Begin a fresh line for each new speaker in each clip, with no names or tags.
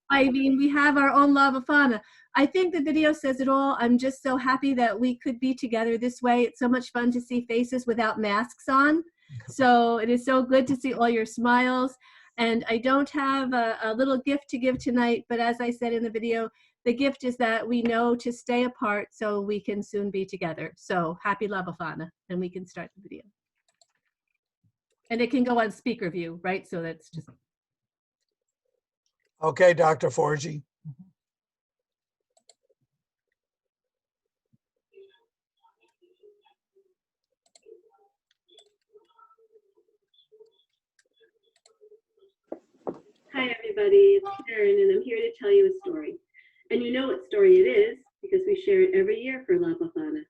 I mean, we have our own La Befana. I think the video says it all. I'm just so happy that we could be together this way. It's so much fun to see faces without masks on. So it is so good to see all your smiles. And I don't have a little gift to give tonight, but as I said in the video, the gift is that we know to stay apart so we can soon be together. So happy La Befana, and we can start the video. And it can go on speaker view, right? So that's just.
Okay, Dr. Forgy.
Hi, everybody. It's Karen, and I'm here to tell you a story. And you know what story it is because we share it every year for La Befana.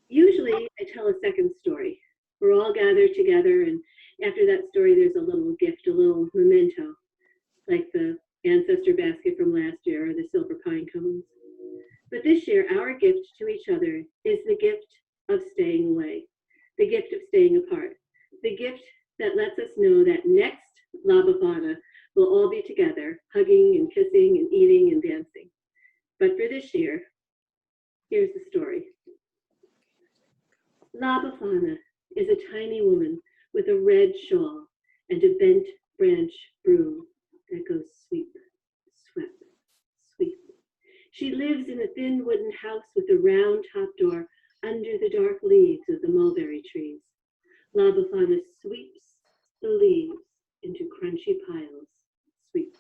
Usually, I tell a second story. We're all gathered together, and after that story, there's a little gift, a little memento, like the ancestor basket from last year or the silver pine cones. But this year, our gift to each other is the gift of staying away, the gift of staying apart, the gift that lets us know that next La Befana, we'll all be together, hugging and kissing and eating and dancing. But for this year, here's the story. La Befana is a tiny woman with a red shawl and a bent branch broom that goes sweep, sweep, sweep. She lives in a thin wooden house with a round top door under the dark leaves of the mulberry trees. La Befana sweeps the leaves into crunchy piles. Sweep,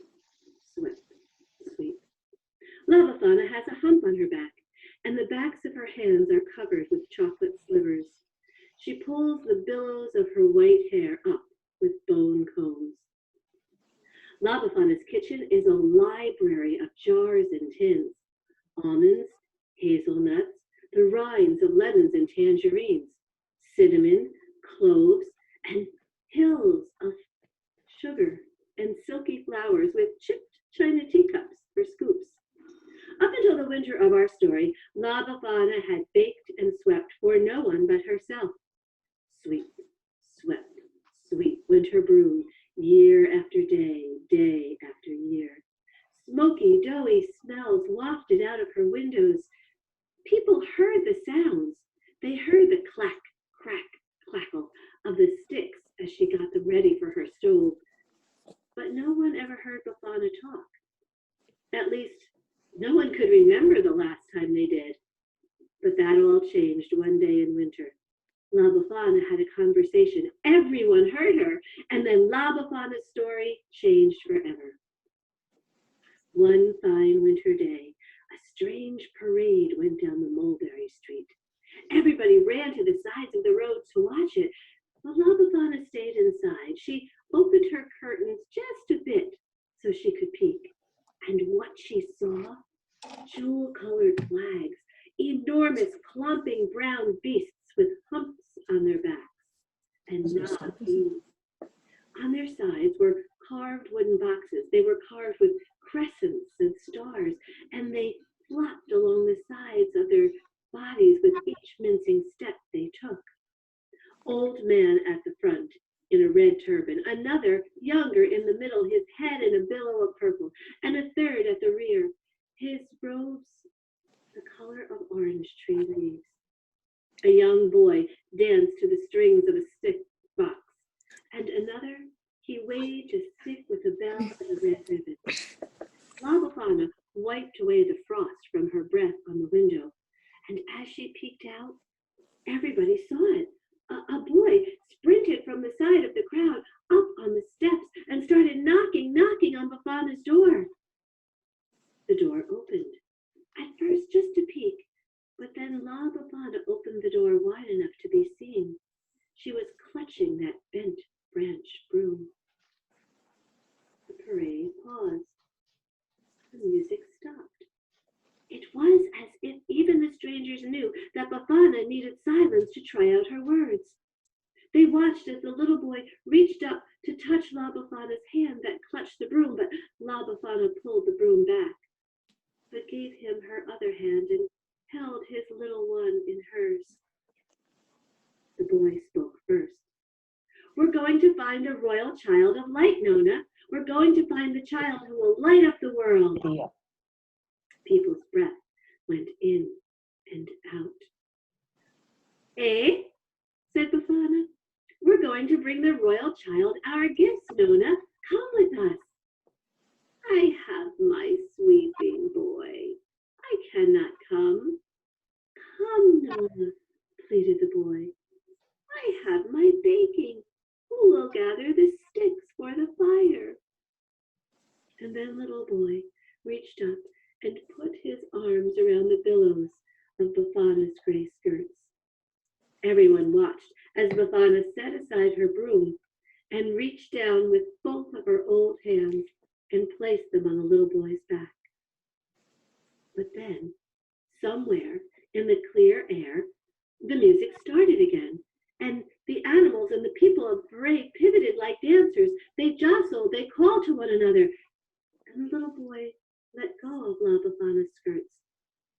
sweep, sweep. La Befana has a hump on her back, and the backs of her hands are covered with chocolate slivers. She pulls the billows of her white hair up with bone combs. La Befana's kitchen is a library of jars and tins, almonds, hazelnuts, the rinds of lemons and tangerines, cinnamon, cloves, and hills of sugar and silky flowers with chipped china teacups for scoops. Up until the winter of our story, La Befana had baked and swept for no one but herself. Sweep, swept, sweep went her broom, year after day, day after year. Smoky, doughy smells wafted out of her windows. People heard the sounds. They heard the clack, crack, clackle of the sticks as she got them ready for her stove. But no one ever heard Befana talk. At least, no one could remember the last time they did. But that all changed one day in winter. La Befana had a conversation. Everyone heard her, and then La Befana's story changed forever. One fine winter day, a strange parade went down the mulberry street. Everybody ran to the sides of the road to watch it, but La Befana stayed inside. She opened her curtains just a bit so she could peek. And what she saw? Jewel-colored flags, enormous clumping brown beasts with humps on their backs, and not beans. On their sides were carved wooden boxes. They were carved with crescents and stars, and they flopped along the sides of their bodies with each mincing step they took. Old man at the front in a red turban, another younger in the middle, his head in a billow of purple, and a third at the rear, his robes the color of orange tree leaves. A young boy danced to the strings of a stick box, and another, he waved a stick with a bell and a red ribbon. La Befana wiped away the frost from her breath on the window, and as she peeked out, everybody saw it. A boy sprinted from the side of the crowd up on the steps and started knocking on Befana's door. The door opened, at first just a peek, but then La Befana opened the door wide enough to be seen. She was clutching that bent branch broom. The parade paused. The music stopped. It was as if even the strangers knew that Befana needed silence to try out her words. They watched as the little boy reached up to touch La Befana's hand that clutched the broom, but La Befana pulled the broom back, but gave him her other hand and held his little one in hers. The boy spoke first. "We're going to find a royal child of light, Nona. We're going to find the child who will light up the world. People's breath went in and out. Eh? Said Befana. We're going to bring the royal child our gifts, Nona. Come with us. I have my sweeping boy. I cannot come. Come, Nona, pleaded the boy. I have my baking. Who will gather the sticks for the fire? And then little boy reached up and put his arms around the billows of Befana's gray skirts. Everyone watched as Befana set aside her broom and reached down with both of her old hands and placed them on the little boy's back. But then, somewhere in the clear air, the music started again, and the animals and the people of Bray pivoted like dancers. They jostled, they called to one another, and the little boy let go of La Befana's skirts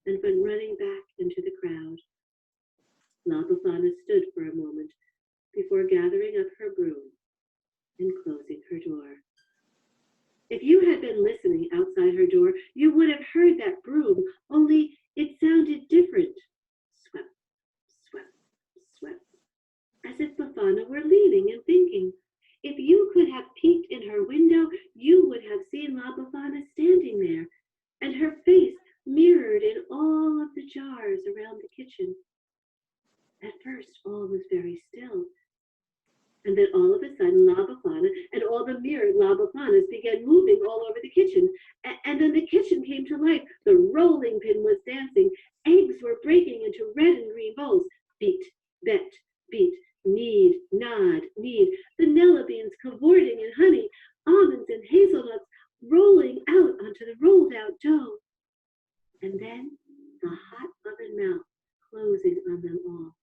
and went running back into the crowd. La Befana stood for a moment before gathering up her broom and closing her door. If you had been listening outside her door, you would have heard that broom, only it sounded different. Swept, swept, swept, as if Befana were leaning and thinking. If you could have peeked in her window, you would have seen La Befana standing there, and her face mirrored in all of the jars around the kitchen. At first, all was very still. And then all of a sudden, La Befana and all the mirrored La Befanas began moving all over the kitchen. And then the kitchen came to life. The rolling pin was dancing. Eggs were breaking into red and green bowls. Beat, bet, beat, knead, nod, knead. Vanilla beans cavorting in honey. Almonds and hazelnuts rolling out onto the rolled out dough. And then the hot oven mouth closing on them all.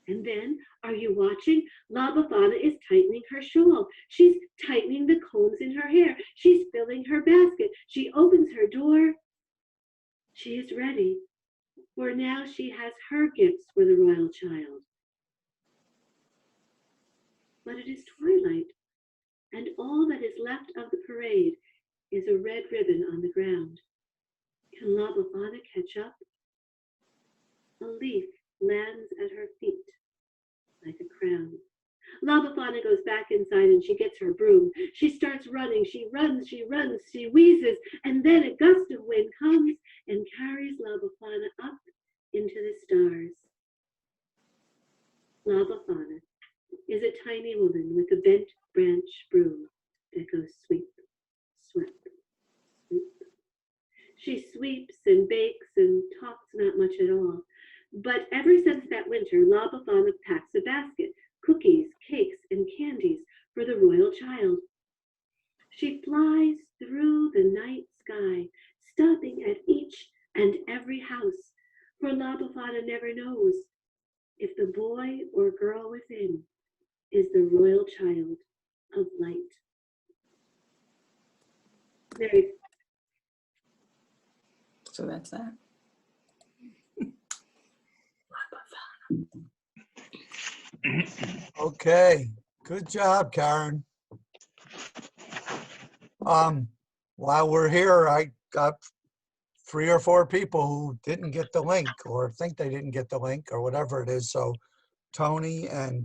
And then, are you watching? La Befana is tightening her shawl. She's tightening the combs in her hair. She's filling her basket. She opens her door. She is ready, for now she has her gifts for the royal child. But it is twilight, and all that is left of the parade is a red ribbon on the ground. Can La Befana catch up? A leaf lands at her feet like a crown. La Befana goes back inside and she gets her broom. She starts running. She runs, she wheezes, and then a gust of wind comes and carries La Befana up into the stars. La Befana is a tiny woman with a bent branch broom that goes sweep, sweep, sweep. She sweeps and bakes and talks not much at all. But ever since that winter, La Befana packs a basket, cookies, cakes, and candies for the royal child. She flies through the night sky, stopping at each and every house, for La Befana never knows if the boy or girl within is the royal child of light. Very.
So that's that.
Okay, good job, Karen. While we're here, I got 3 or 4 people who didn't get the link or think they didn't get the link or whatever it is. So Tony and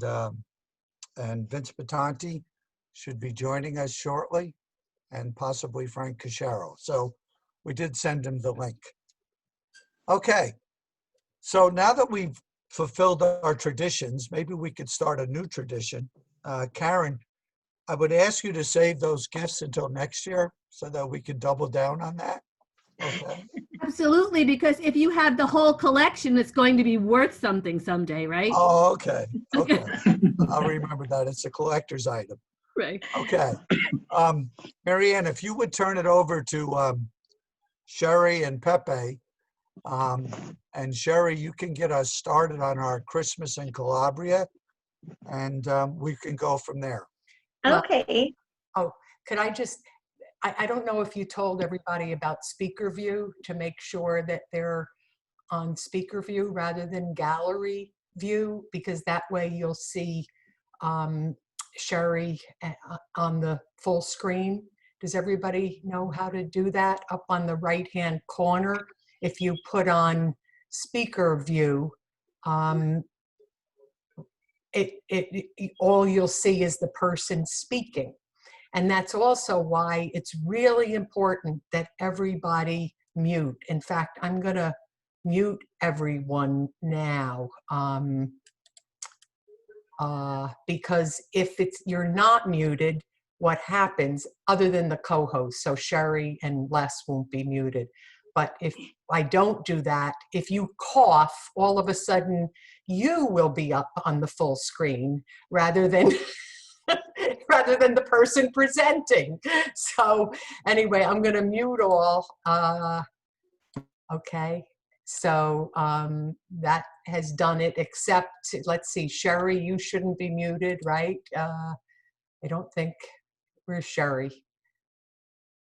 Vince Batanti should be joining us shortly, and possibly Frank Cacharo. So we did send him the link. Okay, so now that we've fulfilled our traditions, maybe we could start a new tradition. Karen, I would ask you to save those gifts until next year so that we could double down on that. Okay.
Absolutely, because if you have the whole collection, it's going to be worth something someday, right?
Oh, okay. Okay. I'll remember that. It's a collector's item.
Right.
Okay. Marianne, if you would turn it over to Sherry and Pepe. And Sherry, you can get us started on our Christmas in Calabria, and we can go from there.
Okay.
Oh, could I just, I don't know if you told everybody about speaker view to make sure that they're on speaker view rather than gallery view, because that way you'll see Sherry, on the full screen. Does everybody know how to do that? Up on the right-hand corner, if you put on speaker view, all you'll see is the person speaking. And that's also why it's really important that everybody mute. In fact, I'm going to mute everyone now, because if you're not muted, what happens, other than the co-host, so Sherry and Les won't be muted. But if I don't do that, if you cough, all of a sudden you will be up on the full screen rather than rather than the person presenting. So anyway, I'm going to mute all. Okay. So that has done it, except, let's see, Sherry, you shouldn't be muted, right? I don't think, where's Sherry?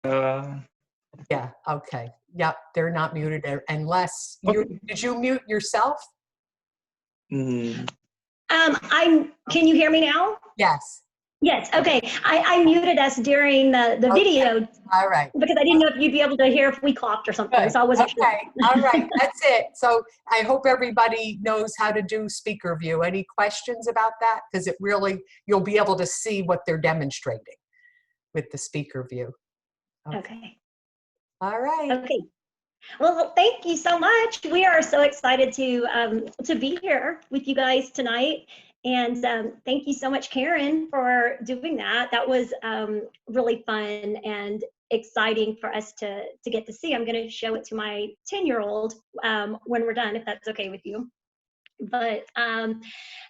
Yeah, okay. Yep, they're not muted unless,
Okay.
did you mute yourself?
Mm,
Can you hear me now?
Yes.
Yes, okay. I muted us during the
Okay.
video
All right.
because I didn't know if you'd be able to hear if we coughed or something,
Good.
so I wasn't sure.
Okay, all right, that's it. So I hope everybody knows how to do speaker view. Any questions about that? Because it really, you'll be able to see what they're demonstrating with the speaker view.
Okay.
All right.
Okay. Well, thank you so much. We are so excited to be here with you guys tonight. And thank you so much, Karen, for doing that. That was really fun and exciting for us to get to see. I'm going to show it to my 10-year-old when we're done, if that's okay with you. But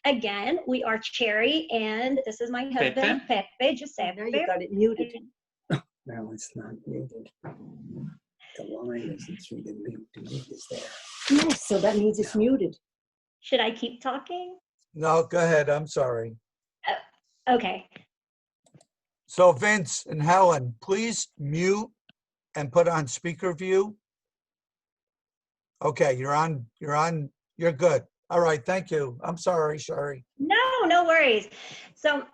again, we are Cherry, and this is my husband, Pepe Giuseppe.
Now you got it muted. No, it's not muted. The line isn't through the mute. The mute is there. Yes, so that means it's muted.
Should I keep talking?
No, go ahead. I'm sorry.
Okay.
So Vince and Helen, please mute and put on speaker view. Okay, you're good. All right, thank you. I'm sorry.
No worries. So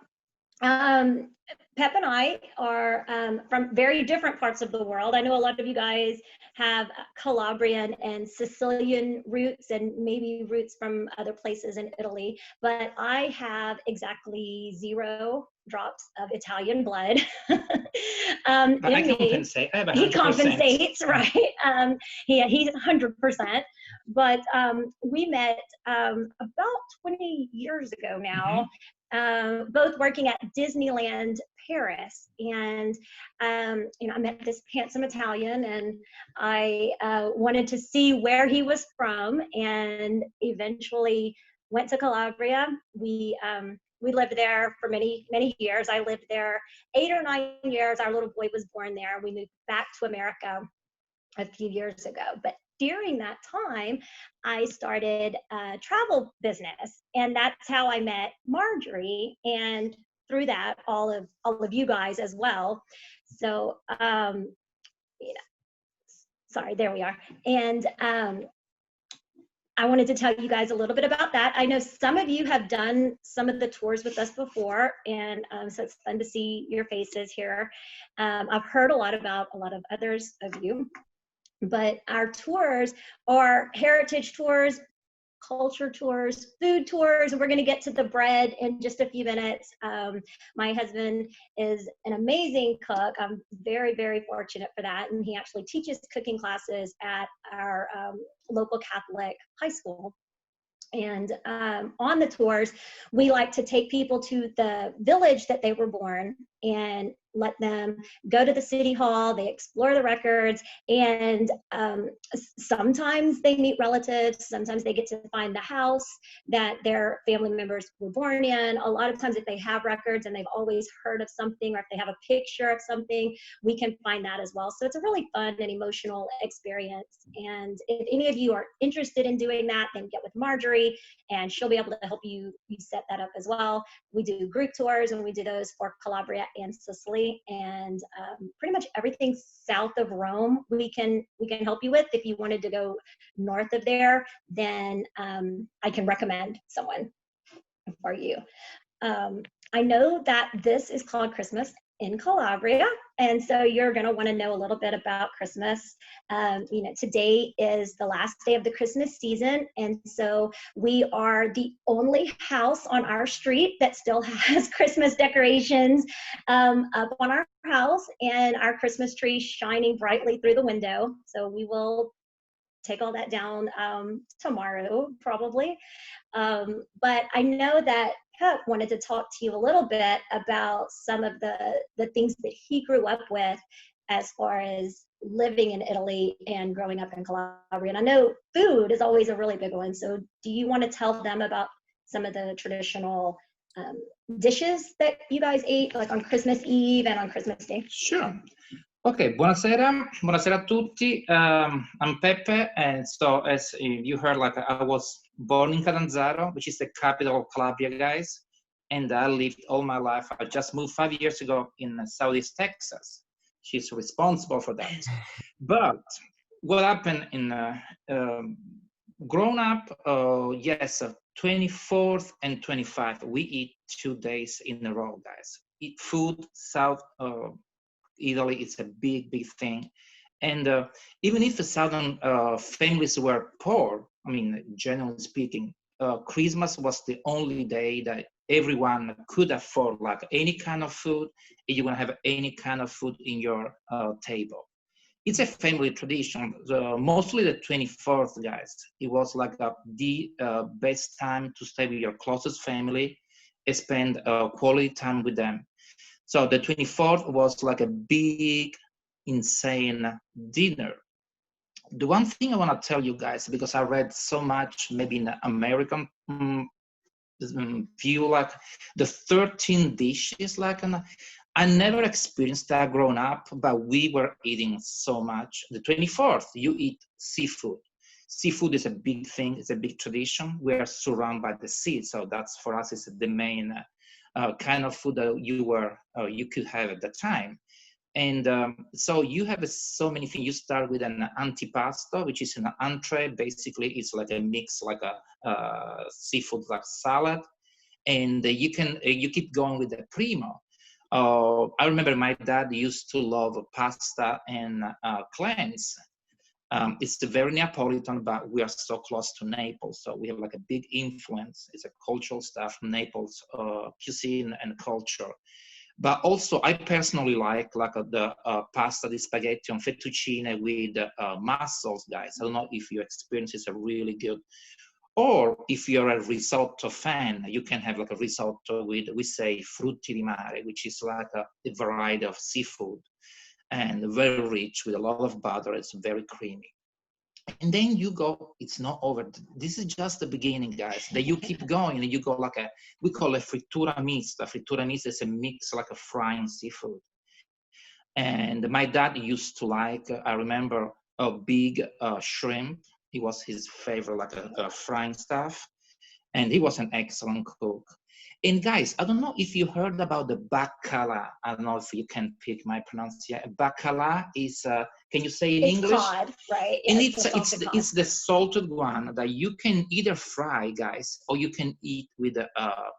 Pep and I are from very different parts of the world. I know a lot of you guys have Calabrian and Sicilian roots and maybe roots from other places in Italy, but I have exactly 0 drops of Italian blood.
I compensate. I have 100%.
He compensates, right? He's 100%. But we met about 20 years ago now. Both working at Disneyland Paris, and I met this handsome Italian, and I wanted to see where he was from, and eventually went to Calabria. We lived there for many years. I lived there 8 or 9 years. Our little boy was born there. We moved back to America a few years ago, but during that time, I started a travel business, and that's how I met Marjorie, and through that, all of you guys as well. So, sorry, there we are. And I wanted to tell you guys a little bit about that. I know some of you have done some of the tours with us before, and so it's fun to see your faces here. I've heard a lot about a lot of others of you. But our tours are heritage tours, culture tours, food tours, and we're going to get to the bread in just a few minutes. My husband is an amazing cook. I'm very fortunate for that, and he actually teaches cooking classes at our local Catholic high school. And on the tours, we like to take people to the village that they were born and let them go to the city hall. They explore the records, and sometimes they meet relatives. Sometimes they get to find the house that their family members were born in. A lot of times if they have records and they've always heard of something, or if they have a picture of something, we can find that as well. So it's a really fun and emotional experience. And if any of you are interested in doing that, then get with Marjorie, and she'll be able to help you set that up as well. We do group tours, and we do those for Calabria and Sicily, and pretty much everything south of Rome we can help you with. If you wanted to go north of there, then I can recommend someone for you. I know that this is called Christmas in Calabria, and so you're going to want to know a little bit about Christmas. You know, today is the last day of the Christmas season, and so we are the only house on our street that still has Christmas decorations up on our house, and our Christmas tree shining brightly through the window. So we will take all that down tomorrow, probably. But I know that Cup wanted to talk to you a little bit about some of the things that he grew up with as far as living in Italy and growing up in Calabria. And I know food is always a really big one. So do you want to tell them about some of the traditional dishes that you guys ate, like on Christmas Eve and on Christmas Day?
Sure. Okay, buonasera a tutti. I'm Pepe, and so as you heard, like I was born in Catanzaro, which is the capital of Calabria, guys, and I lived all my life. I just moved 5 years ago in Southeast Texas. She's responsible for that. But what happened in grown up? Yes, 24th and 25th, we eat 2 days in a row, guys. Eat food, South. Italy is a big, big thing. And even if the southern families were poor, I mean, generally speaking, Christmas was the only day that everyone could afford like any kind of food. You want to have any kind of food in your table. It's a family tradition. Mostly the 24th, guys. It was like the best time to stay with your closest family and spend quality time with them. So the 24th was like a big, insane dinner. The one thing I want to tell you guys, because I read so much, maybe in the American view, like the 13 dishes, like, and I never experienced that growing up, but we were eating so much. The 24th, you eat seafood. Seafood is a big thing. It's a big tradition. We are surrounded by the sea, so that's for us is the main kind of food that you could have at the time. And so you have so many things. You start with an antipasto, which is an entree. Basically, it's like a mix, like a seafood like salad. And you keep going with the primo. I remember my dad used to love pasta and clams. It's very Neapolitan, but we are so close to Naples, so we have like a big influence. It's a cultural stuff, Naples cuisine and culture. But also, I personally like the pasta di spaghetti on fettuccine with mussels, guys. I don't know if your experience is really good. Or if you're a risotto fan, you can have like a risotto with, we say, frutti di mare, which is like a variety of seafood. And very rich with a lot of butter. It's very creamy. And then you go, it's not over. This is just the beginning, guys. Then you keep going and you go like we call a frittura mista. Frittura mista is a mix like a frying seafood. And my dad used to like, I remember, a big shrimp. It was his favorite, like a frying stuff. And he was an excellent cook. And guys, I don't know if you heard about the baccalà. I don't know if you can pick my pronunciation. Baccalà is, can you say in English?
It's cod, right? Yeah,
And
it's
the salted one that you can either fry, guys, or you can eat with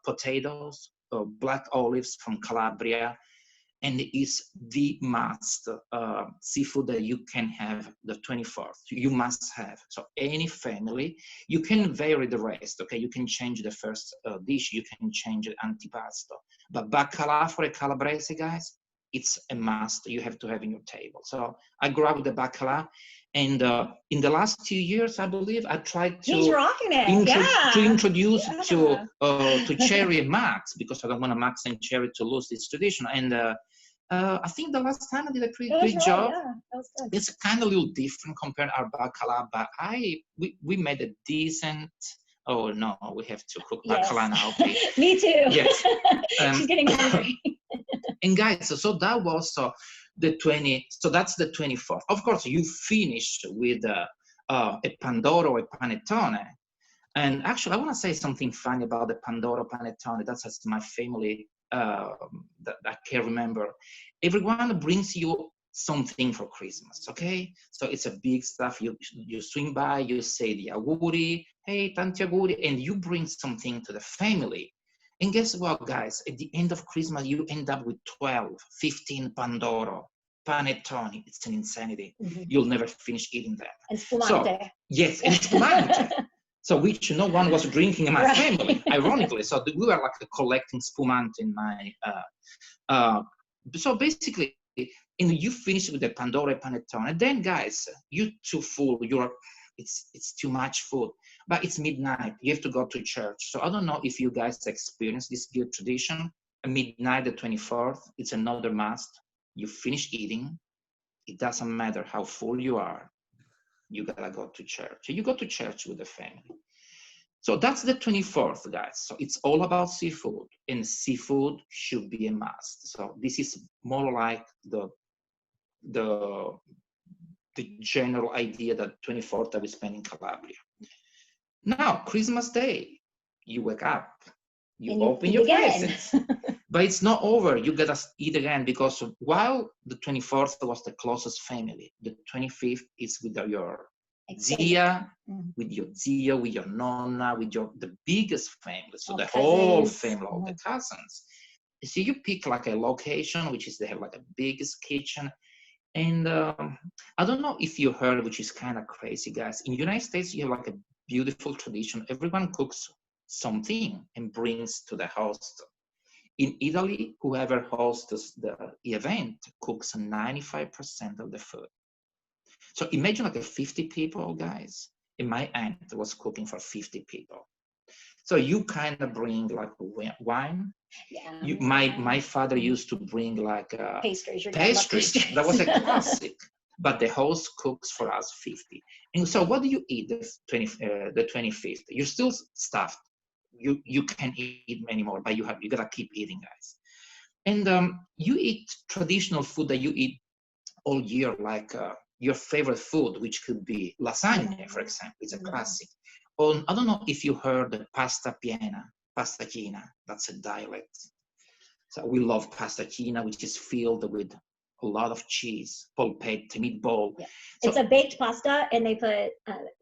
potatoes or black olives from Calabria. And it is the must seafood that you can have the 24th. You must have. So any family, you can vary the rest, okay? You can change the first dish, you can change the antipasto. But baccalà for a Calabrese, guys, it's a must you have to have in your table. So I grew up with the baccalà. And in the last 2 years, I believe, I tried to,
He's rocking it.
to introduce to Cherry and Max, because I don't want Max and Cherry to lose this tradition. And I think the last time I did a pretty good job.
Yeah, that was good.
It's kind of a little different compared to our baccalà, but we made a decent. Oh no, we have to cook baccalà now, please.
Me too.
Yes.
She's getting hungry.
And guys, so that was the 20. So that's the 24th. Of course, you finish with a pandoro, a panettone. And actually, I want to say something funny about the pandoro panettone. That's my family that I can remember. Everyone brings you something for Christmas, okay? So it's a big stuff. You swing by, you say the auguri, hey, tanti auguri, and you bring something to the family. And guess what, guys? At the end of Christmas, you end up with 12, 15 Pandoro, panettone. It's an insanity. You'll never finish eating them.
And spumante.
So, yes, and spumante. So which no one was drinking in my family, ironically. So we were like collecting spumante in my, so basically, and you finish with the Pandoro panettone. And then guys, you're too full, it's too much food, but it's midnight, you have to go to church. So I don't know if you guys experience this good tradition. At midnight, the 24th, it's another must. You finish eating, it doesn't matter how full you are, you gotta go to church. You go to church with the family. So that's the 24th, guys. So it's all about seafood, and seafood should be a must. So this is more like the general idea that 24th that we spend in Calabria. Now, Christmas Day, you wake up, you open your presents, but it's not over. You gotta eat again, because while the 24th was the closest family, the 25th is with your zia, with your nonna, with the biggest family, so the whole family, all the cousins. So you pick like a location, which is they have like a biggest kitchen. And I don't know if you heard, which is kind of crazy, guys. In the United States, you have like a beautiful tradition. Everyone cooks something and brings to the host. In Italy, whoever hosts the event cooks 95% of the food. So imagine like a 50 people, guys. And my aunt was cooking for 50 people. So you kind of bring like wine. Yeah. My father used to bring like pastries. That was a classic. But the host cooks for us 50. And so what do you eat the 25th? You're still stuffed. You can eat many more, but you gotta keep eating, guys. And you eat traditional food that you eat all year, like your favorite food, which could be lasagna, for example. It's a classic. Or I don't know if you heard the pasta piena, pasta china. That's a dialect. So we love pasta china, which is filled with a lot of cheese, polpette, meatball. Yeah.
So, it's a baked pasta, and they put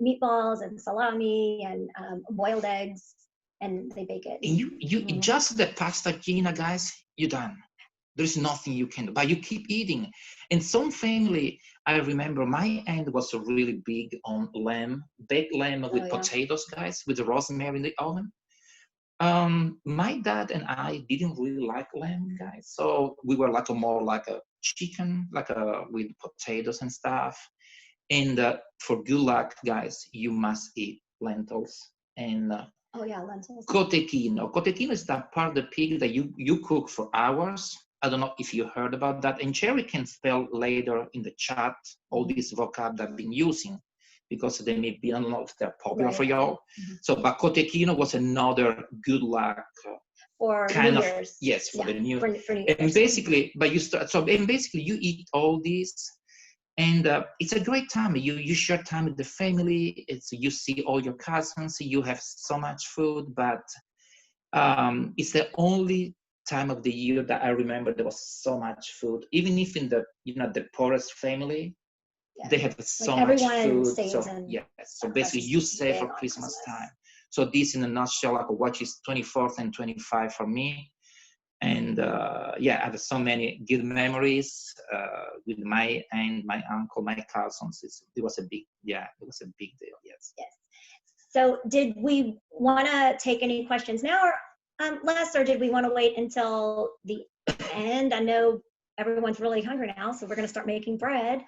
meatballs and salami and boiled eggs, and they bake it.
And you just the pasta china, guys, you're done. There's nothing you can do, but you keep eating. And some family, I remember my aunt was really big on lamb, baked lamb with potatoes, guys, with the rosemary in the oven. My dad and I didn't really like lamb, guys. So we were like more like a chicken, with potatoes and stuff. And for good luck, guys, you must eat lentils and
lentils.
Cotechino. Cotechino is that part of the pig that you cook for hours. I don't know if you heard about that. And Cherry can spell later in the chat all these vocab that I've been using, because they may be, I don't know if they're popular for y'all. So, but Cotechino was another good luck
for kind New Year's.
Yes, for the new.
For New Year's.
And basically, but you start. So, and basically, you eat all these, and it's a great time. You share time with the family. You see all your cousins. You have so much food, but it's the only time of the year that I remember there was so much food. Even if in the the poorest family, they have so much food. So basically you save for Christmas time. So this in a nutshell, like what is 24th and 25 for me. And I have so many good memories with my aunt, my uncle, my cousins. It was a big deal. Yes.
So did we want to take any questions now, or Les, or did we want to wait until the end? I know everyone's really hungry now, so we're going to start making bread.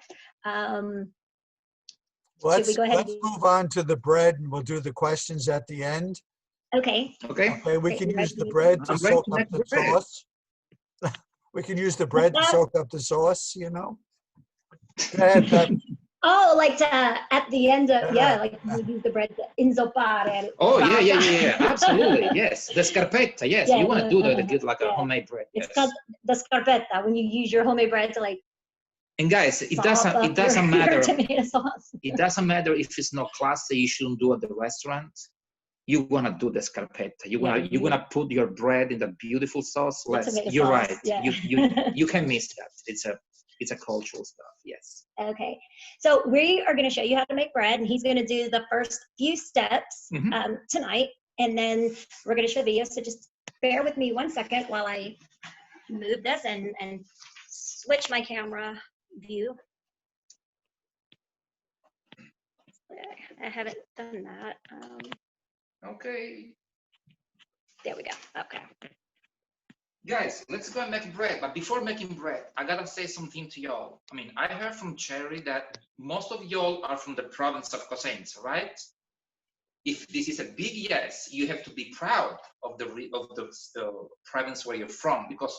Let's move on to the bread, and we'll do the questions at the end.
Okay.
We can use the bread to soak up the sauce. We can use the bread to soak up the sauce, Go ahead, Pep.
Oh, like at the end of, like you use the bread to insoppare.
Oh, yeah, absolutely, yes. The scarpetta, yes. You want to do that, get like a homemade bread.
It's called the scarpetta, when you use your homemade bread to like.
And guys, it doesn't matter.
Your tomato sauce.
It doesn't matter if it's not classy, you shouldn't do at the restaurant. You want to do the scarpetta. You're gonna put your bread in the beautiful sauce. You're right. Yeah. You can miss that. It's a cultural stuff. Yes.
Okay. So we are going to show you how to make bread, and he's going to do the first few steps tonight, and then we're going to show video. So just bear with me 1 second while I move this and switch my camera view. I haven't done that.
Okay.
There we go. Okay.
Guys, let's go and make bread. But before making bread, I gotta say something to y'all. I mean, I heard from Cherry that most of y'all are from the province of Cosenza, right? If this is a big yes, you have to be proud of the province where you're from, because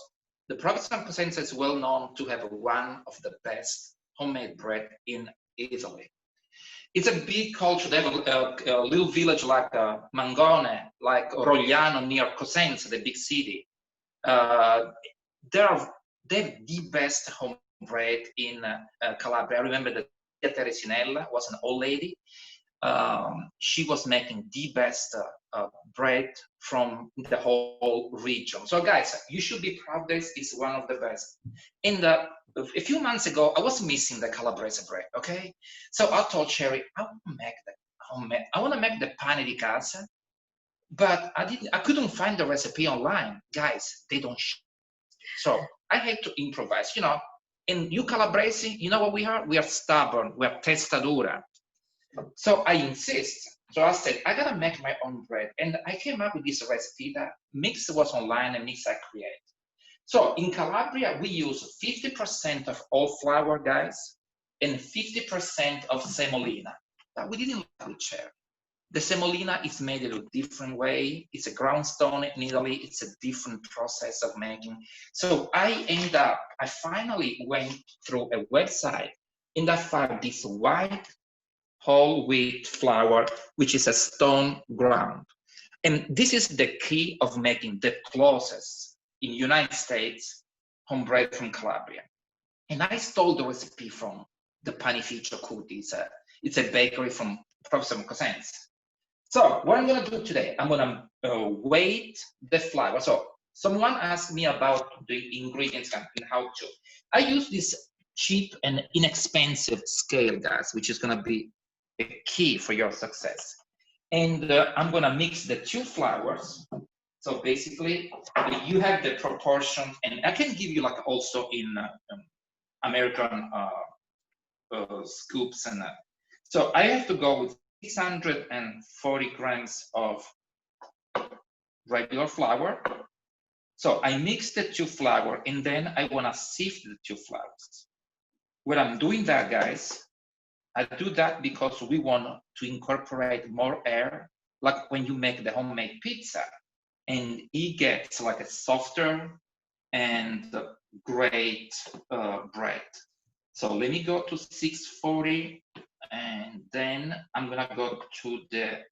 the province of Cosenza is well known to have one of the best homemade bread in Italy. It's a big culture. They have a little village like Mangone, like Rogliano near Cosenza, the big city. They have the best home bread in Calabria. I remember that Teresinella was an old lady. She was making the best bread from the whole region. So guys, you should be proud. This is one of the best. A few months ago, I was missing the Calabrese bread, okay? So I told Cherry, I want to make the pane di casa, but I couldn't find the recipe online. Guys, they don't ship. So I had to improvise, you know. And you Calabrese, you know what we are? We are stubborn, we are testa dura. So I insist. So I said, I gotta make my own bread. And I came up with this recipe that mix was online and mix I create. So in Calabria, we use 50% of all flour, guys, and 50% of semolina. But we didn't like with Cherry. The semolina is made in a different way. It's a ground stone in Italy. It's a different process of making. So I finally went through a website and I found this white whole wheat flour, which is a stone ground. And this is the key of making the closest in United States home bread from Calabria. And I stole the recipe from the Panificio Cuti. It's a bakery from Professor Cosenza. So what I'm gonna do today, I'm gonna weight the flour. So someone asked me about the ingredients and how to. I use this cheap and inexpensive scale, guys, which is gonna be a key for your success. And I'm gonna mix the two flours. So basically, you have the proportion, and I can give you like also in American scoops and that. So I have to go with 640 grams of regular flour. So I mix the two flour and then I wanna sift the two flours. When I'm doing that, guys, I do that because we want to incorporate more air, like when you make the homemade pizza, and it gets like a softer and great bread. So let me go to 640, and then I'm gonna go to the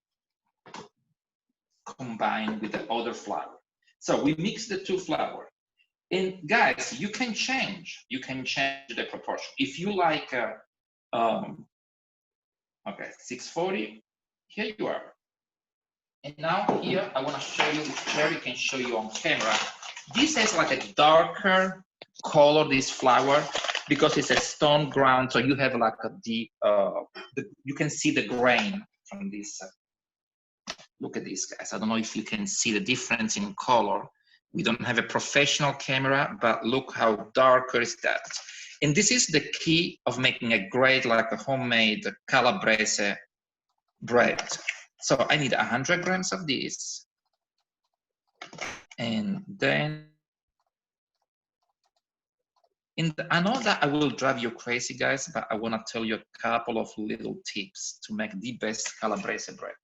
combine with the other flour. So we mix the two flour. And guys, you can change the proportion. If you like, okay, 640, here you are. And now here, I wanna show you, if Cherry can show you on camera, this has like a darker color, this flour, because it's a stone ground, so you have like you can see the grain from this. Look at this, guys. I don't know if you can see the difference in color. We don't have a professional camera, but look how darker is that. And this is the key of making a great, like a homemade Calabrese bread. So I need 100 grams of this. And then, I know that I will drive you crazy, guys, but I want to tell you a couple of little tips to make the best Calabrese bread.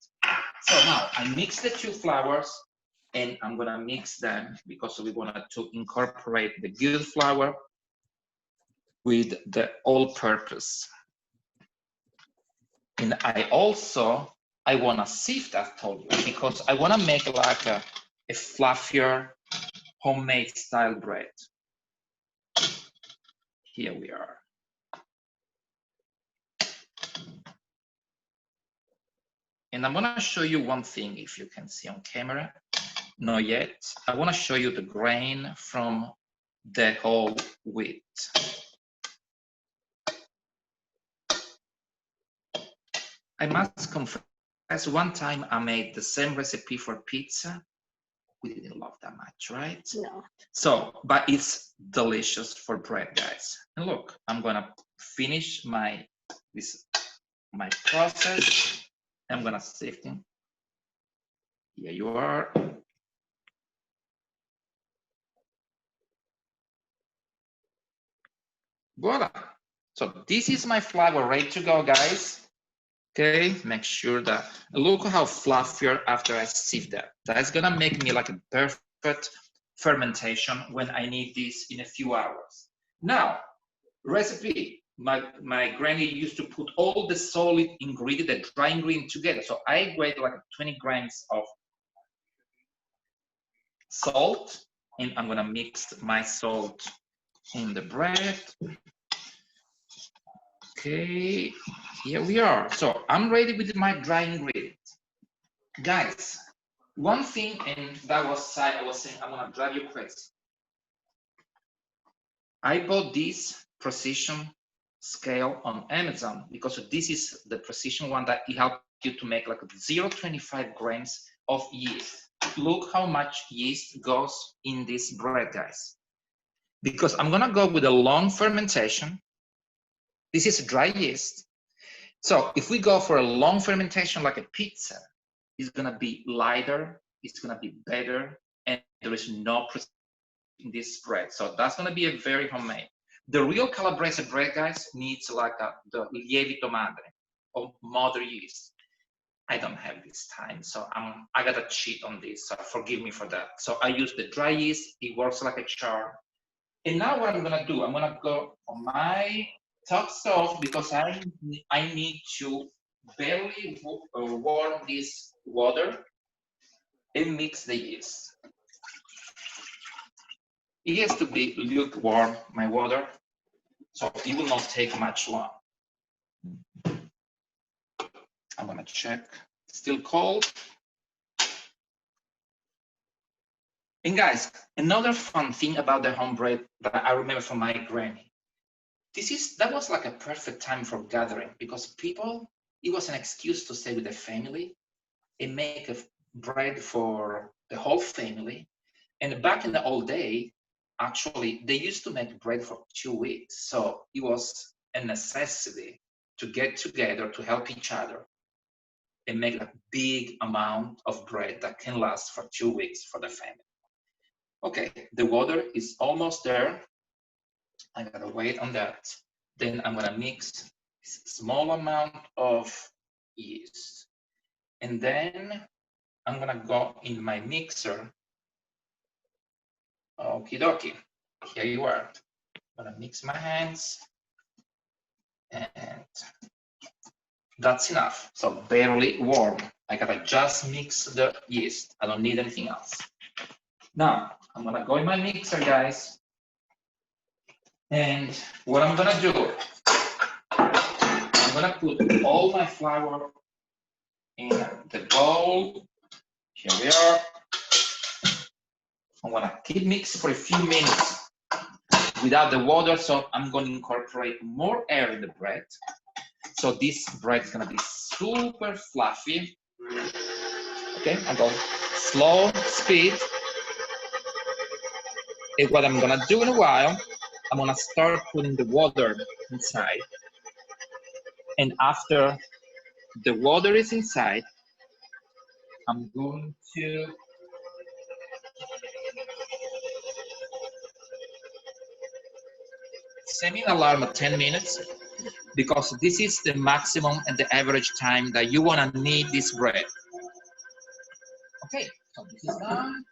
So now I mix the two flours, and I'm gonna mix them because we want to incorporate the good flour with the all-purpose. And I wanna sift, I told you, because I wanna make like a fluffier homemade style bread. Here we are. And I'm gonna show you one thing, if you can see on camera. Not yet. I wanna show you the grain from the whole wheat. I must confess, one time I made the same recipe for pizza we didn't love that much, right?
No.
So, but it's delicious for bread, guys. And look, I'm gonna finish my process. I'm gonna save them. Here you are. Voila. So this is my flour ready to go, guys. Okay, make sure that, look how fluffier after I sieve that. That's gonna make me like a perfect fermentation when I need this in a few hours. Now, recipe, my granny used to put all the solid ingredient, the dry ingredient together. So I grate like 20 grams of salt, and I'm gonna mix my salt in the bread. Okay, here we are. So I'm ready with my dry ingredients. Guys, one thing, and that was I was saying, I'm gonna drive you crazy. I bought this precision scale on Amazon because this is the precision one that it helps you to make like 0.25 grams of yeast. Look how much yeast goes in this bread, guys. Because I'm gonna go with a long fermentation. This is dry yeast. So if we go for a long fermentation like a pizza, it's gonna be lighter, it's gonna be better, and there is no precision in this bread. So that's gonna be a very homemade. The real Calabrese bread, guys, needs like the lievito madre, or mother yeast. I don't have this time, so I gotta cheat on this, so forgive me for that. So I use the dry yeast, it works like a charm. And now what I'm gonna do, I'm gonna go on my top stove because I need to barely warm this water and mix the yeast. It has to be lukewarm, my water, so it will not take much long. I'm gonna check, still cold. And guys, another fun thing about the home bread that I remember from my granny, that was like a perfect time for gathering because people, it was an excuse to stay with the family and make a bread for the whole family. And back in the old day, actually, they used to make bread for 2 weeks. So it was a necessity to get together to help each other and make a big amount of bread that can last for 2 weeks for the family. Okay, the water is almost there. I gotta wait on that. Then I'm gonna mix a small amount of yeast. And then I'm gonna go in my mixer. Okie dokie, here you are. I'm gonna mix my hands and that's enough. So barely warm. I gotta just mix the yeast. I don't need anything else. Now, I'm gonna go in my mixer, guys. And what I'm gonna do, I'm gonna put all my flour in the bowl. Here we are. I'm gonna keep mixing for a few minutes without the water, so I'm gonna incorporate more air in the bread. So this bread is gonna be super fluffy. Okay, I'm going slow speed. And what I'm gonna do in a while, I'm gonna start putting the water inside. And after the water is inside, I'm going to set an alarm at 10 minutes because this is the maximum and the average time that you wanna knead this bread. Okay, so this is done.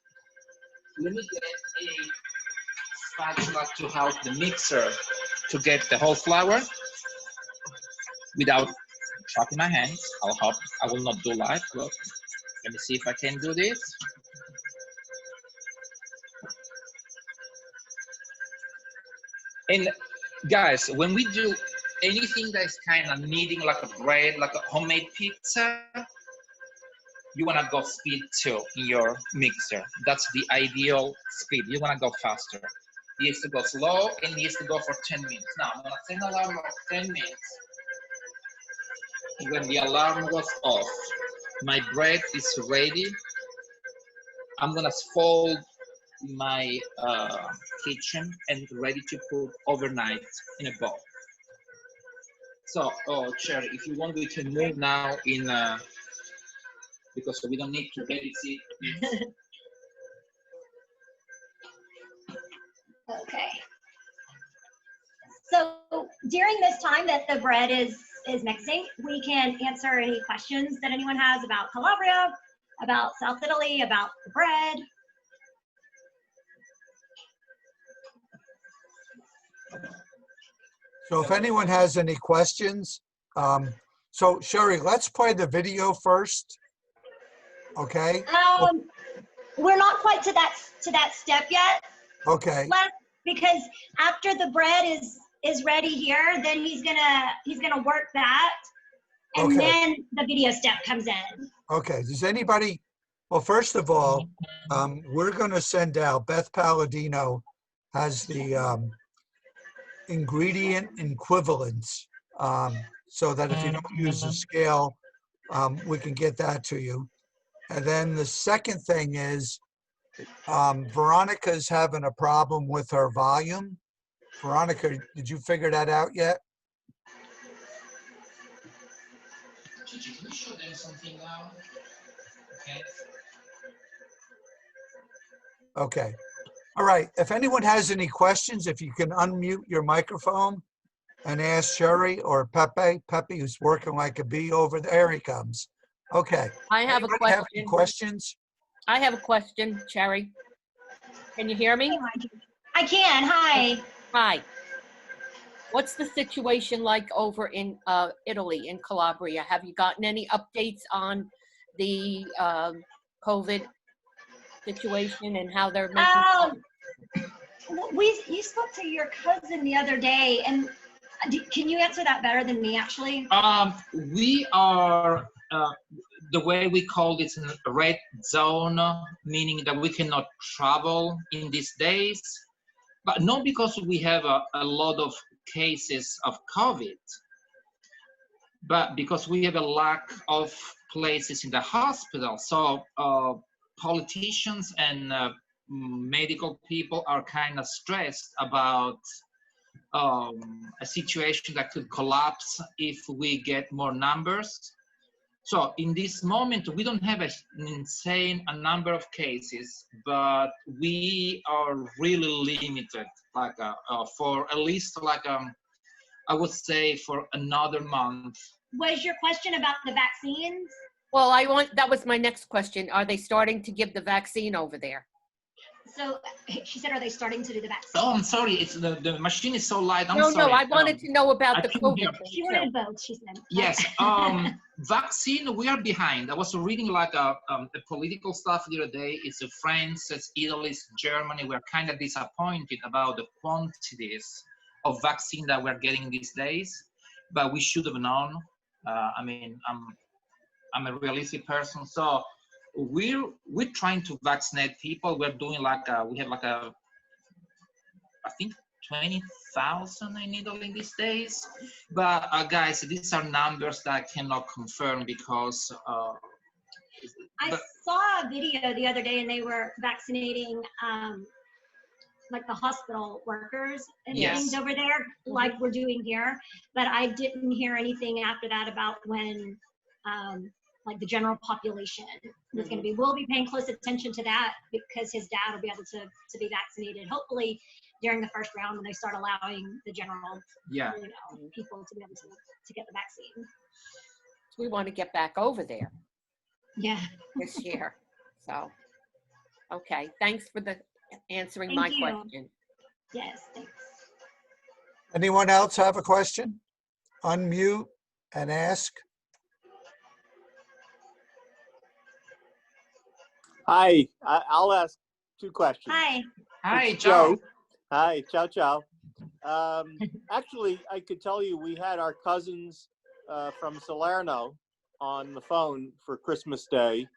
Let me get a spatula to help the mixer to get the whole flour without chopping my hands. I'll hope I will not do live. Look, let me see if I can do this. And guys, when we do anything that is kind of kneading like a bread, like a homemade pizza, you wanna go speed 2 in your mixer. That's the ideal speed. You wanna go faster. It needs to go slow and needs to go for 10 minutes. Now I'm gonna set an alarm of 10 minutes. When the alarm was off, my bread is ready I'm gonna fold my kitchen and ready to put overnight in a bowl. So, Cherry, if you want, we can move now in, because we don't need to edit it.
Okay. So during this time that the bread is mixing, we can answer any questions that anyone has about Calabria, about South Italy, about the bread.
So if anyone has any questions, so Sherry, let's play the video first. Okay.
We're not quite to that step yet.
Okay.
Because after the bread is ready here, then he's gonna work that, and
Okay.
then the video step comes in.
Okay. Does anybody? Well, first of all, we're going to send out. Beth Palladino has the ingredient equivalents, so that if you don't use the scale, we can get that to you. And then the second thing is, Veronica's having a problem with her volume. Veronica, did you figure that out yet?
Can you show them something now? Okay.
Okay. All right. If anyone has any questions, if you can unmute your microphone and ask Sherry or Pepe. Pepe, who's working like a bee over there, he comes. Okay.
I have a
Anybody
question.
have any questions?
I have a question, Cherry. Can you hear me?
I can. Hi.
Hi. What's the situation like over in Italy, in Calabria? Have you gotten any updates on the COVID situation and how they're making?
You spoke to your cousin the other day, and can you answer that better than me, actually?
We are, the way we call it, in a red zone, meaning that we cannot travel in these days, but not because we have a lot of cases of COVID, but because we have a lack of places in the hospital. So politicians and medical people are kind of stressed about a situation that could collapse if we get more numbers. So in this moment, we don't have an insane number of cases, but we are really limited, like for at least like, I would say for another month.
Was your question about the vaccines?
Well, that was my next question. Are they starting to give the vaccine over there?
So she said, are they starting to do the vaccine?
Oh, I'm sorry. It's the machine is so light. I'm
No,
sorry.
I wanted to know about the COVID thing.
She wanted both, she said.
Yes. Vaccine, we are behind. I was reading like a political stuff the other day. It's France, it's Italy, it's Germany. We're kind of disappointed about the quantities of vaccine that we're getting these days, but we should have known. I mean, I'm a realistic person, so we're trying to vaccinate people. We're doing like we have like I think 20,000 in Italy these days. But guys, these are numbers that I cannot confirm because
I saw a video the other day, and they were vaccinating like the hospital workers and things over there, like we're doing here. But I didn't hear anything after that about when like the general population was going to be. We'll be paying close attention to that because his dad will be able to be vaccinated, hopefully during the first round when they start allowing the general people to be able to get the vaccine.
We want to get back over there.
Yeah.
This year. So, okay. Thanks for answering
Thank
my
you.
question.
Yes, thanks.
Anyone else have a question? Unmute and ask.
Hi, I'll ask two questions.
Hi.
Hi,
It's
Joe.
Hi, ciao. Actually, I could tell you we had our cousins from Salerno on the phone for Christmas Day,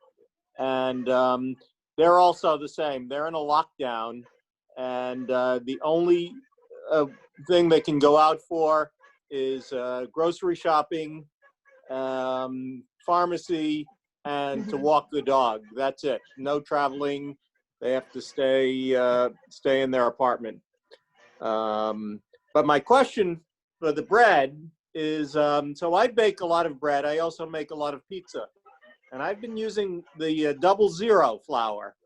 and they're also the same. They're in a lockdown, and the only thing they can go out for is grocery shopping, pharmacy, and to walk the dog. That's it. No traveling. They have to stay in their apartment. But my question for the bread is, so I bake a lot of bread. I also make a lot of pizza, and I've been using the 00 flour.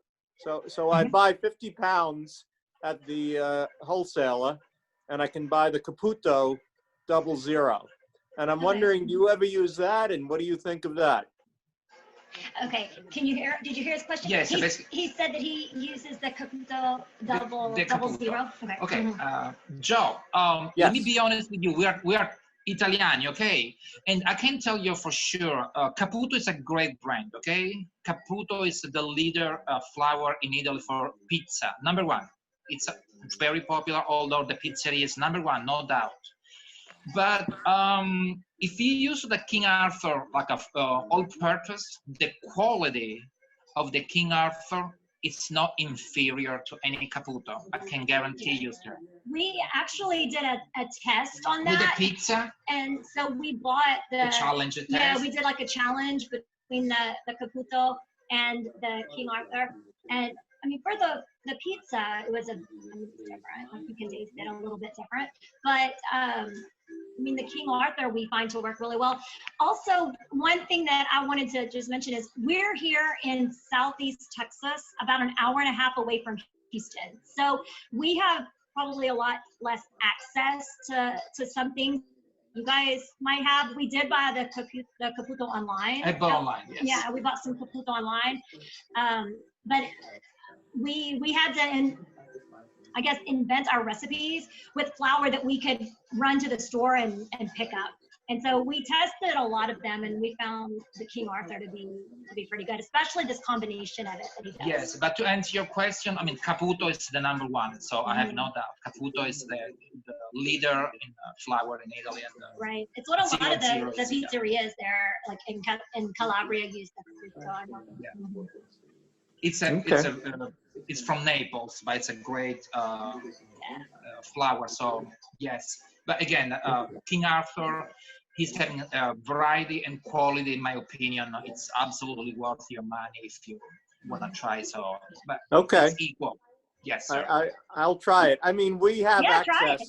So I buy 50 pounds at the wholesaler, and I can buy the Caputo 00. And I'm wondering, do you ever use that? And what do you think of that?
Okay, can you hear, did you hear his question?
Yes,
he said that he uses the Caputo double
Caputo.
00.
Okay, Joe,
Yes.
let me be honest with you. We are Italiani, okay? And I can tell you for sure, Caputo is a great brand, okay? Caputo is the leader flour in Italy for pizza, number one. It's very popular, although the pizzeria is number one, no doubt. But if you use the King Arthur like a all-purpose, the quality of the King Arthur is not inferior to any Caputo. I can guarantee you, sir.
We actually did a test on that.
With the pizza?
And so we bought the
challenge test?
Yeah, we did like a challenge between the Caputo and the King Arthur. And I mean, for the pizza, it was different. Like you can taste it a little bit different. But I mean, the King Arthur we find to work really well. Also, one thing that I wanted to just mention is we're here in Southeast Texas, about an hour and a half away from Houston. So we have probably a lot less access to some things you guys might have. We did buy the Caputo online.
I bought online, yes.
Yeah, we bought some Caputo online. But we had to, I guess, invent our recipes with flour that we could run to the store and pick up. And so we tested a lot of them, and we found the King Arthur to be pretty good, especially this combination of it that he does.
Yes, but to answer your question, I mean, Caputo is the number one, so I have no doubt. Caputo is the leader in flour in Italy. And
right. It's what a lot of the pizzerias there, like in Calabria, use the Caputo.
Yeah. It's from Naples, but it's a great flour. So yes, but again, King Arthur, he's having a variety and quality. In my opinion, it's absolutely worth your money if you want to try. So, but
okay,
it's equal. Yes, sir.
I'll try it. I mean, we have access.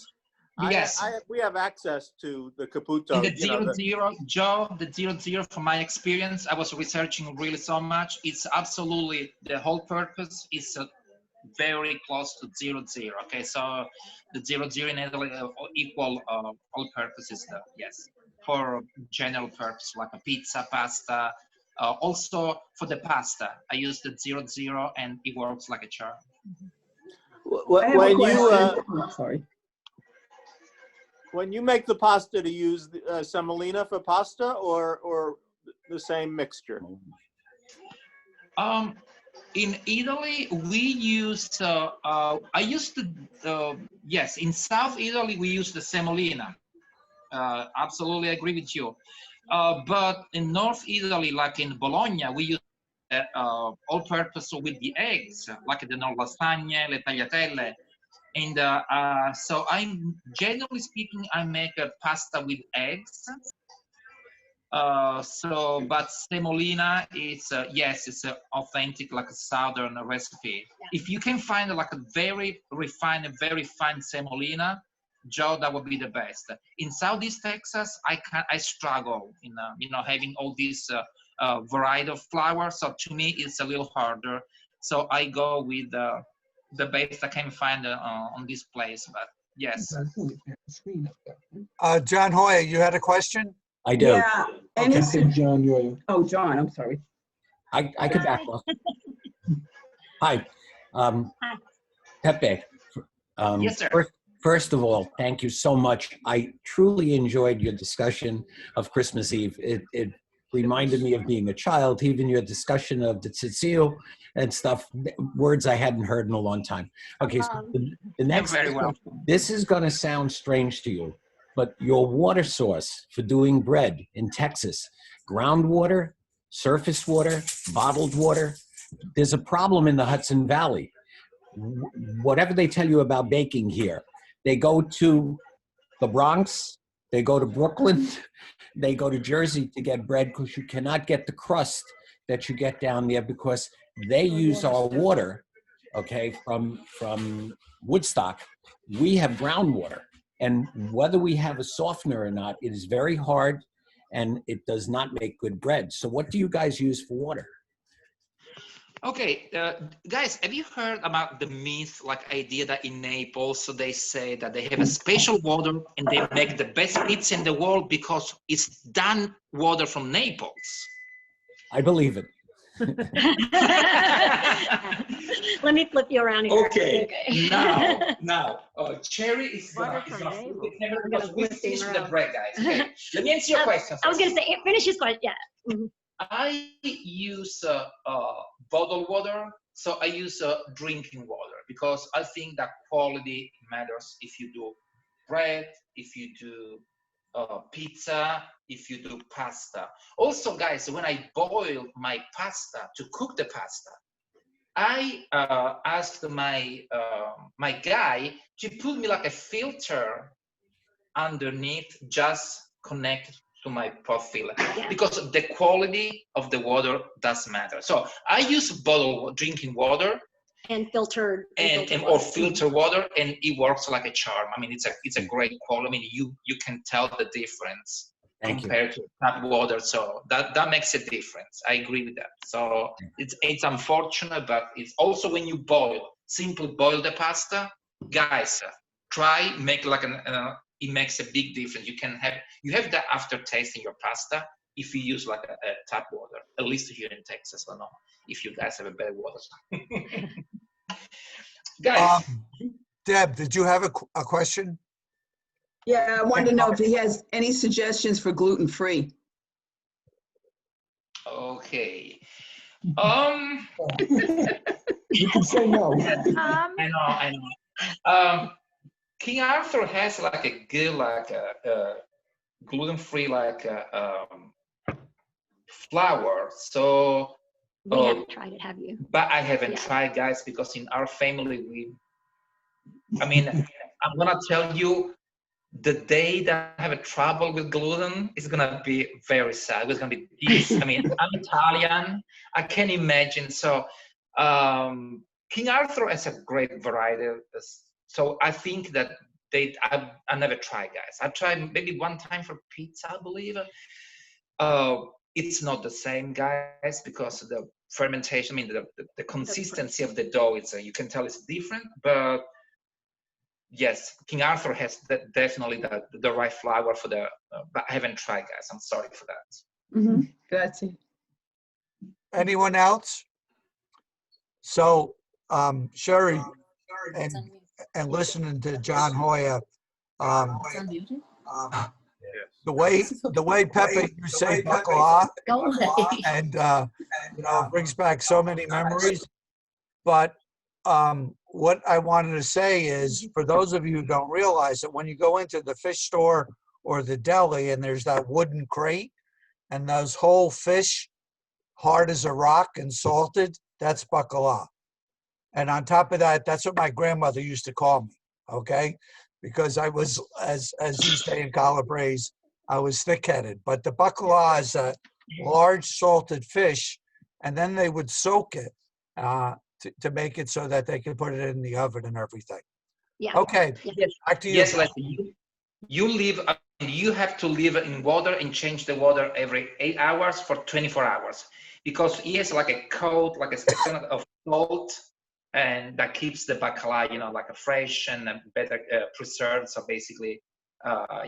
Yes.
We have access to the Caputo.
And the 00, Joe, the 00, from my experience, I was researching really so much. It's absolutely the whole purpose. It's very close to 00. Okay, so the 00 in Italy equal all purposes. Yes, for general purpose like a pizza, pasta. Also for the pasta, I use the 00, and it works like a charm.
When you
sorry.
When you make the pasta, do you use semolina for pasta or the same mixture?
In Italy, we use, I used to, yes, in South Italy, we use the semolina. Absolutely agree with you. But in North Italy, like in Bologna, we use all-purpose with the eggs, like the lasagne, le tagliatelle. And so generally speaking, I make a pasta with eggs. But semolina is, yes, it's an authentic, like a Southern recipe. Yeah. If you can find like a very refined, very fine semolina, Joe, that would be the best. In Southeast Texas, I struggle in, having all these variety of flour. So to me, it's a little harder. So I go with the best I can find on this place, but yes.
John Hoya, you had a question?
I do.
Yeah. And
Okay.
John Hoya. Oh, John, I'm sorry.
I could back off. Hi. Pepe.
Yes, sir.
First of all, thank you so much. I truly enjoyed your discussion of Christmas Eve. It reminded me of being a child, even your discussion of the tzitzil and stuff, words I hadn't heard in a long time. Okay, so the next,
very well.
This is going to sound strange to you, but your water source for doing bread in Texas, groundwater, surface water, bottled water, there's a problem in the Hudson Valley. Whatever they tell you about baking here, they go to the Bronx, they go to Brooklyn, they go to Jersey to get bread because you cannot get the crust that you get down there, because they use our water, okay, from Woodstock. We have groundwater, and whether we have a softener or not, it is very hard, and it does not make good bread. So what do you guys use for water?
Okay, guys, have you heard about the myth, like idea that in Naples, so they say that they have a special water and they make the best pizza in the world because it's done water from Naples?
I believe it.
Let me flip you around here.
Okay. Now, Cherry is gonna flip the camera because we finished with the bread, guys. Okay, let me answer your question.
I was gonna say, finish his question. Yeah. Mhm.
I use bottled water, so I use drinking water because I think that quality matters if you do bread, if you do pizza, if you do pasta. Also, guys, when I boil my pasta, to cook the pasta, I asked my my guy to put me like a filter underneath, just connect to my pot filler, because the quality of the water does matter. So I use bottled drinking water
and filtered
or filtered water, and it works like a charm. I mean, it's a great quality. I mean, you can tell the difference compared to tap water. So that makes a difference. I agree with that. So it's unfortunate, but it's also when you simply boil the pasta, guys, try make like it makes a big difference. You have that aftertaste in your pasta if you use like a tap water, at least here in Texas. I don't know if you guys have a better water. Guys.
Deb, did you have a question?
Yeah, I wanted to know if he has any suggestions for gluten-free.
Okay.
You can say no.
I know. King Arthur has like a good, like gluten-free, like flour. So
we haven't tried it, have you?
But I haven't tried, guys, because in our family, I'm gonna tell you, the day that I have a trouble with gluten is gonna be very sad. It's gonna be this. I'm Italian. I can imagine. So King Arthur has a great variety. So I think that I never tried, guys. I tried maybe one time for pizza, I believe. It's not the same, guys, because the fermentation, the consistency of the dough, you can tell it's different. But yes, King Arthur has definitely the right flour for the, but I haven't tried, guys. I'm sorry for that.
Grazie.
Anyone else? So, Sherry, and listening to John Hoya, the way Pepe, you say baklava, and brings back so many memories. But what I wanted to say is, for those of you who don't realize that when you go into the fish store or the deli and there's that wooden crate and those whole fish, hard as a rock and salted, that's baklava. And on top of that, that's what my grandmother used to call me, okay? Because I was, as you say in Calabria, I was thick-headed. But the baklava is a large salted fish, and then they would soak it to make it so that they could put it in the oven and everything.
Yeah.
Okay, back to you.
Yes, Leslie, you have to live in water and change the water every 8 hours for 24 hours, because it has like a coat, like a special of salt, and that keeps the baklava, like a fresh and a better preserved. So basically,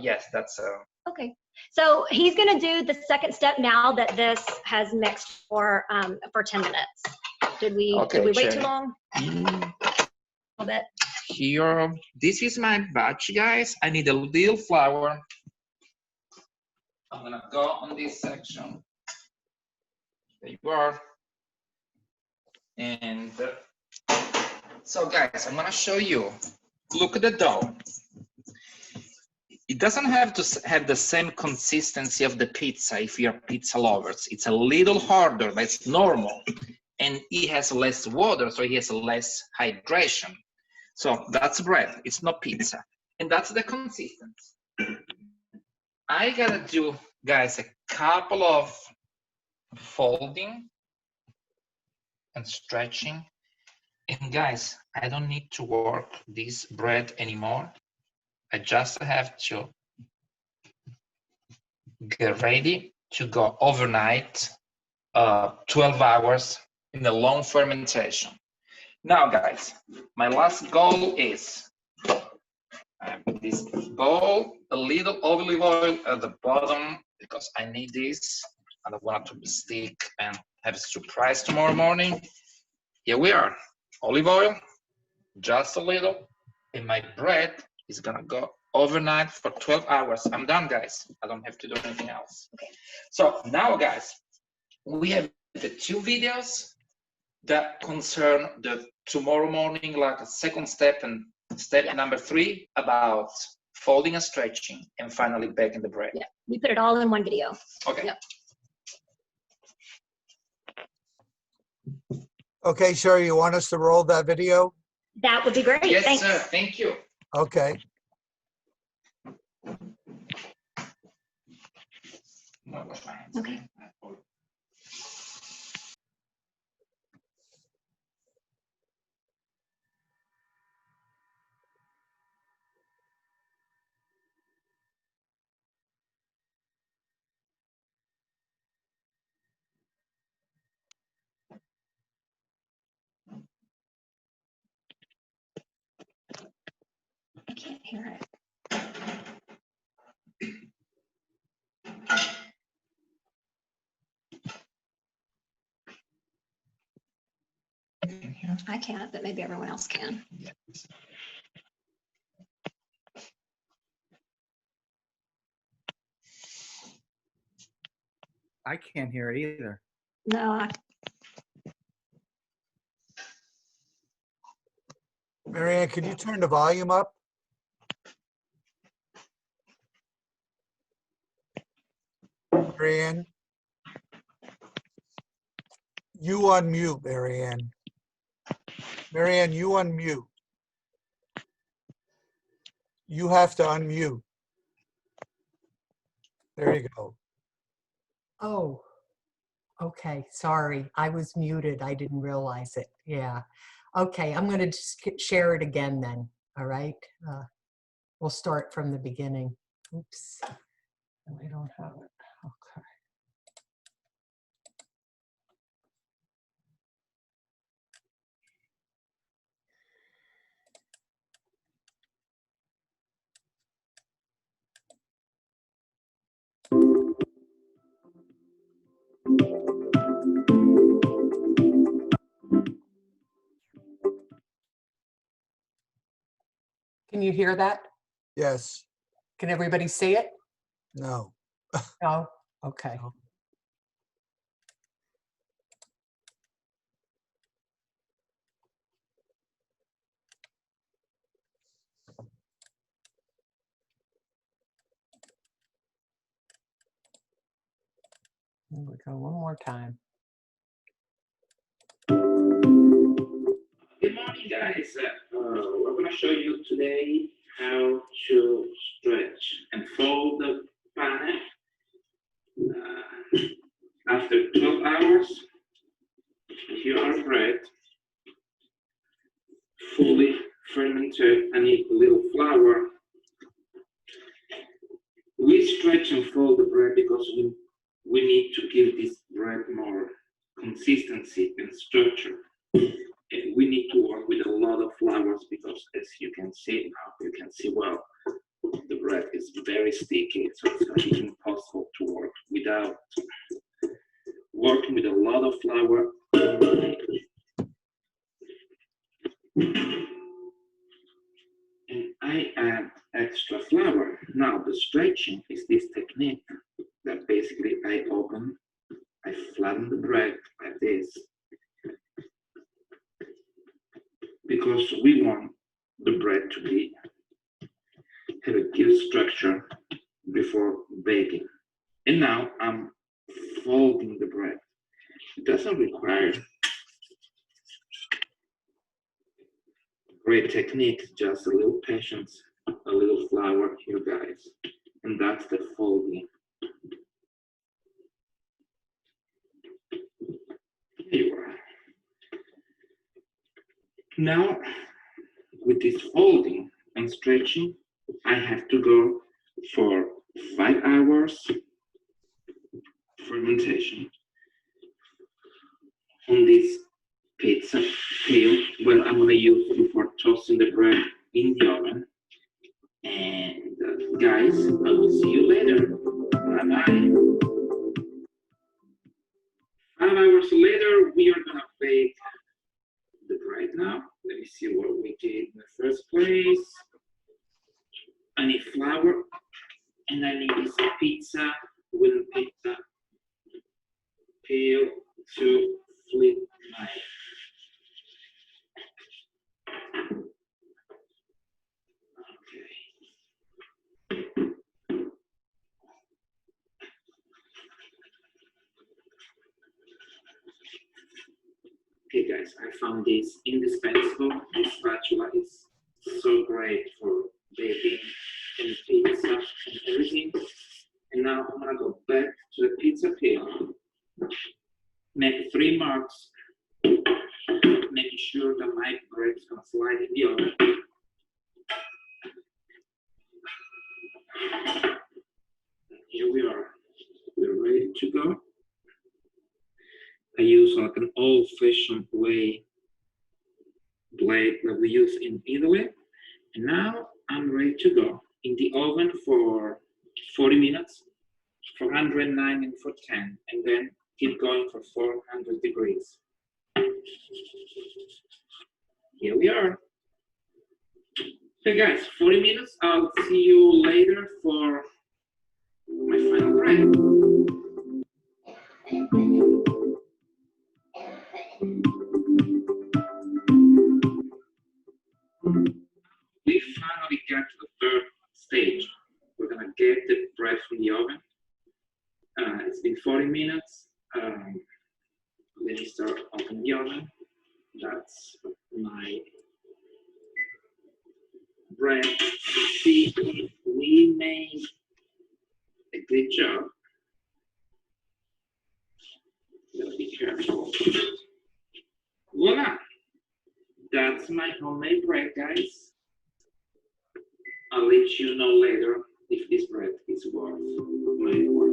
yes, that's
okay. So he's going to do the second step now that this has mixed for 10 minutes. Did we wait too long? A little bit.
Here, this is my batch, guys. I need a little flour. I'm gonna go on this section. There you are. And so, guys, I'm gonna show you. Look at the dough. It doesn't have to have the same consistency of the pizza if you're pizza lovers. It's a little harder, but it's normal. And it has less water, so it has less hydration. So that's bread, it's not pizza. And that's the consistency. I gotta do, guys, a couple of folding and stretching. And guys, I don't need to work this bread anymore. I just have to get ready to go overnight, 12 hours in a long fermentation. Now, guys, my last goal is this bowl, a little olive oil at the bottom because I need this. I don't want it to stick and have a surprise tomorrow morning. Here we are, olive oil, just a little, and my bread is gonna go overnight for 12 hours. I'm done, guys. I don't have to do anything else. Okay. So now, guys, we have the 2 videos that concern the tomorrow morning, like a second step and step number 3 about folding and stretching, and finally baking the bread.
Yeah, we put it all in one video.
Okay.
Yep.
Okay, Sherry, you want us to roll that video?
That would be great.
Yes,
Thanks.
sir. Thank you.
Okay.
Okay. I can't hear it. I can't, but maybe everyone else can.
Yeah.
I can't hear it either.
No,
Marianne, can you turn the volume up? Marianne? You unmute, Marianne. Marianne, you unmute. You have to unmute. There you go.
Oh, okay. Sorry. I was muted. I didn't realize it. Yeah. Okay. I'm going to just share it again then. All right. We'll start from the beginning. Oops. I don't have it. Okay. Can you hear that?
Yes.
Can everybody see it?
No.
No? Okay.
No.
Here we go. One more time.
Good morning, guys. We're going to show you today how to stretch and fold the pane. After 12 hours, here are bread, fully fermented. I need a little flour. We stretch and fold the bread because we need to give this bread more consistency and structure. And we need to work with a lot of flours because, as you can see now, you can see well, the bread is very sticky, so it's going to be impossible to work without working with a lot of flour. And I add extra flour. Now the stretching is this technique that basically I flatten the bread like this, because we want the bread to have a good structure before baking. And now I'm folding the bread. It doesn't require great technique, just a little patience, a little flour here, guys. And that's the folding. Here you are. Now, with this folding and stretching, I have to go for 5 hours fermentation on this pizza peel where I'm gonna use before toasting the bread in the oven. And guys, I will see you later. Bye-bye. 5 hours later, we are gonna bake the bread now. Let me see what we did in the first place. I need flour, and I need this wooden pizza peel to flip my Okay guys, I found this indispensable. This spatula is so great for baking and pizza and everything. And now I'm gonna go back to the pizza peel, make 3 marks, making sure that my bread is gonna slide in the oven. Here we are, we're ready to go. I use like an old-fashioned blade that we use in Italy. And now I'm ready to go in the oven for 40 minutes, 409 and for 10, and then keep going for 400 degrees. Here we are. Okay guys, 40 minutes. I'll see you later for my final bread. We finally got to the third stage. We're gonna get the bread from the oven. It's been 40 minutes. Let me start opening the oven. That's my bread. See, we made a good job. Gotta be careful. Voila! That's my homemade bread, guys. I'll let you know later if this bread is worth my work.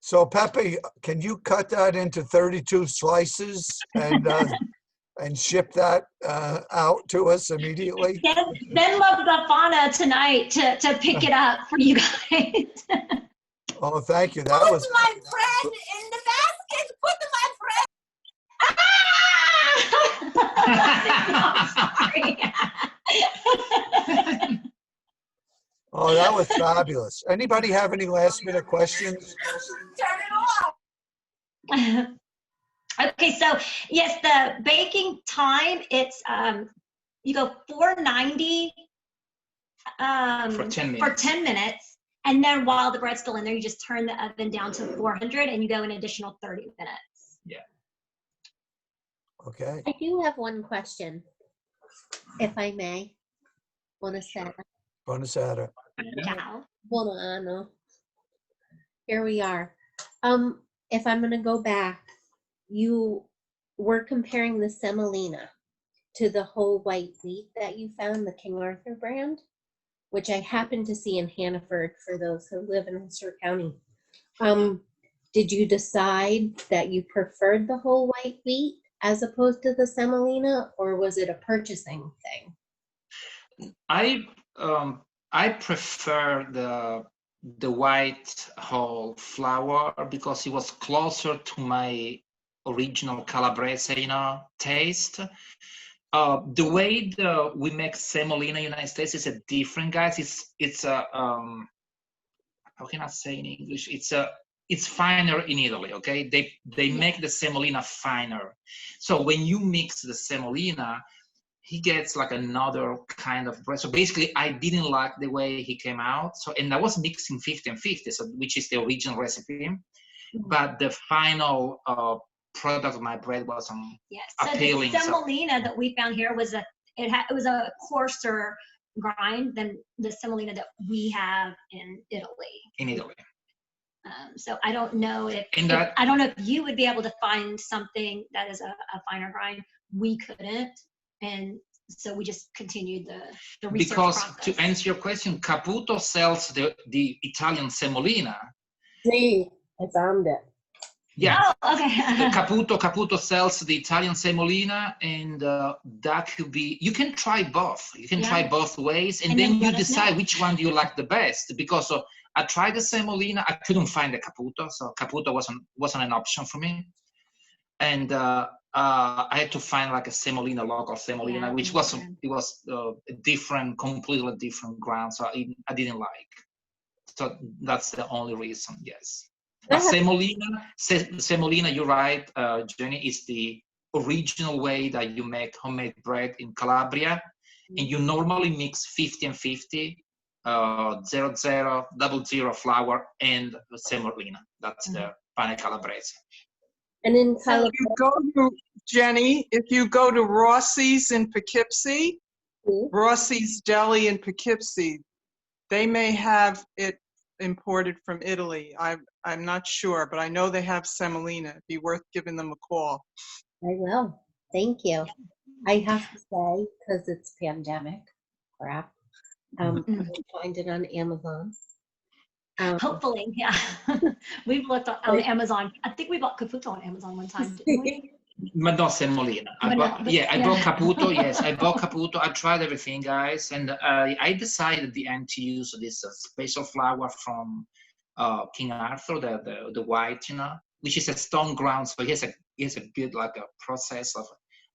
So Pepe, can you cut that into 32 slices and ship that out to us immediately?
Then love the fauna tonight to pick it up for you guys.
Oh, thank you. That was
my bread in the basket. Put my bread.
I'm sorry.
Oh, that was fabulous. Anybody have any last minute questions?
Turn it off.
Okay, so yes, the baking time, it's you go 490 for 10 minutes, and then while the bread's still in there, you just turn the oven down to 400 and you go an additional 30 minutes.
Yeah.
Okay.
I do have one question, if I may. Buonasera.
Buonasera.
Ciao.
Buonanno. Here we are. If I'm going to go back, you were comparing the semolina to the whole white wheat that you found, the King Arthur brand, which I happened to see in Hannaford for those who live in Ulster County. Did you decide that you preferred the whole white wheat as opposed to the semolina, or was it a purchasing thing?
I prefer the white whole flour because it was closer to my original Calabrese, taste. The way we make semolina in the United States is a different, guys. It's a how can I say in English? It's finer in Italy. Okay, they make the semolina finer. So when you mix the semolina, he gets like another kind of bread. So basically, I didn't like the way he came out. So, and I was mixing 50 and 50, so which is the original recipe. But the final product of my bread was
Yes. So
appealing.
the semolina that we found here was it was a coarser grind than the semolina that we have in Italy.
In Italy.
So I don't know if you would be able to find something that is a finer grind. We couldn't, and so we just continued the research process.
To answer your question, Caputo sells the Italian semolina.
See, I found it.
Yeah.
Oh, okay.
Caputo sells the Italian semolina, and that could be. You can try both. You can try both ways, and then you decide which one do you like the best. Because I tried the semolina, I couldn't find the Caputo, so Caputo wasn't an option for me, and I had to find like a semolina, local semolina, which was a different, completely different ground, so I didn't like. So that's the only reason. Yes. But semolina, you're right, Jenny, is the original way that you make homemade bread in Calabria. And you normally mix 50 and 50, 00, 00 flour, and semolina. That's the pane calabrese.
And in
Calabria, if you go to, Jenny, if you go to Rossi's in Poughkeepsie, Rossi's Deli in Poughkeepsie, they may have it imported from Italy. I'm not sure, but I know they have semolina. It'd be worth giving them a call.
I will. Thank you. I have to say, because it's pandemic crap, we'll find it on Amazon.
Hopefully, yeah. We've looked on Amazon. I think we bought Caputo on Amazon one time, didn't we?
But not semolina. I bought Caputo. Yes, I bought Caputo. I tried everything, guys, and I decided at the end to use this special flour from King Arthur, the white, which is a stone ground, so he has a good like a process of,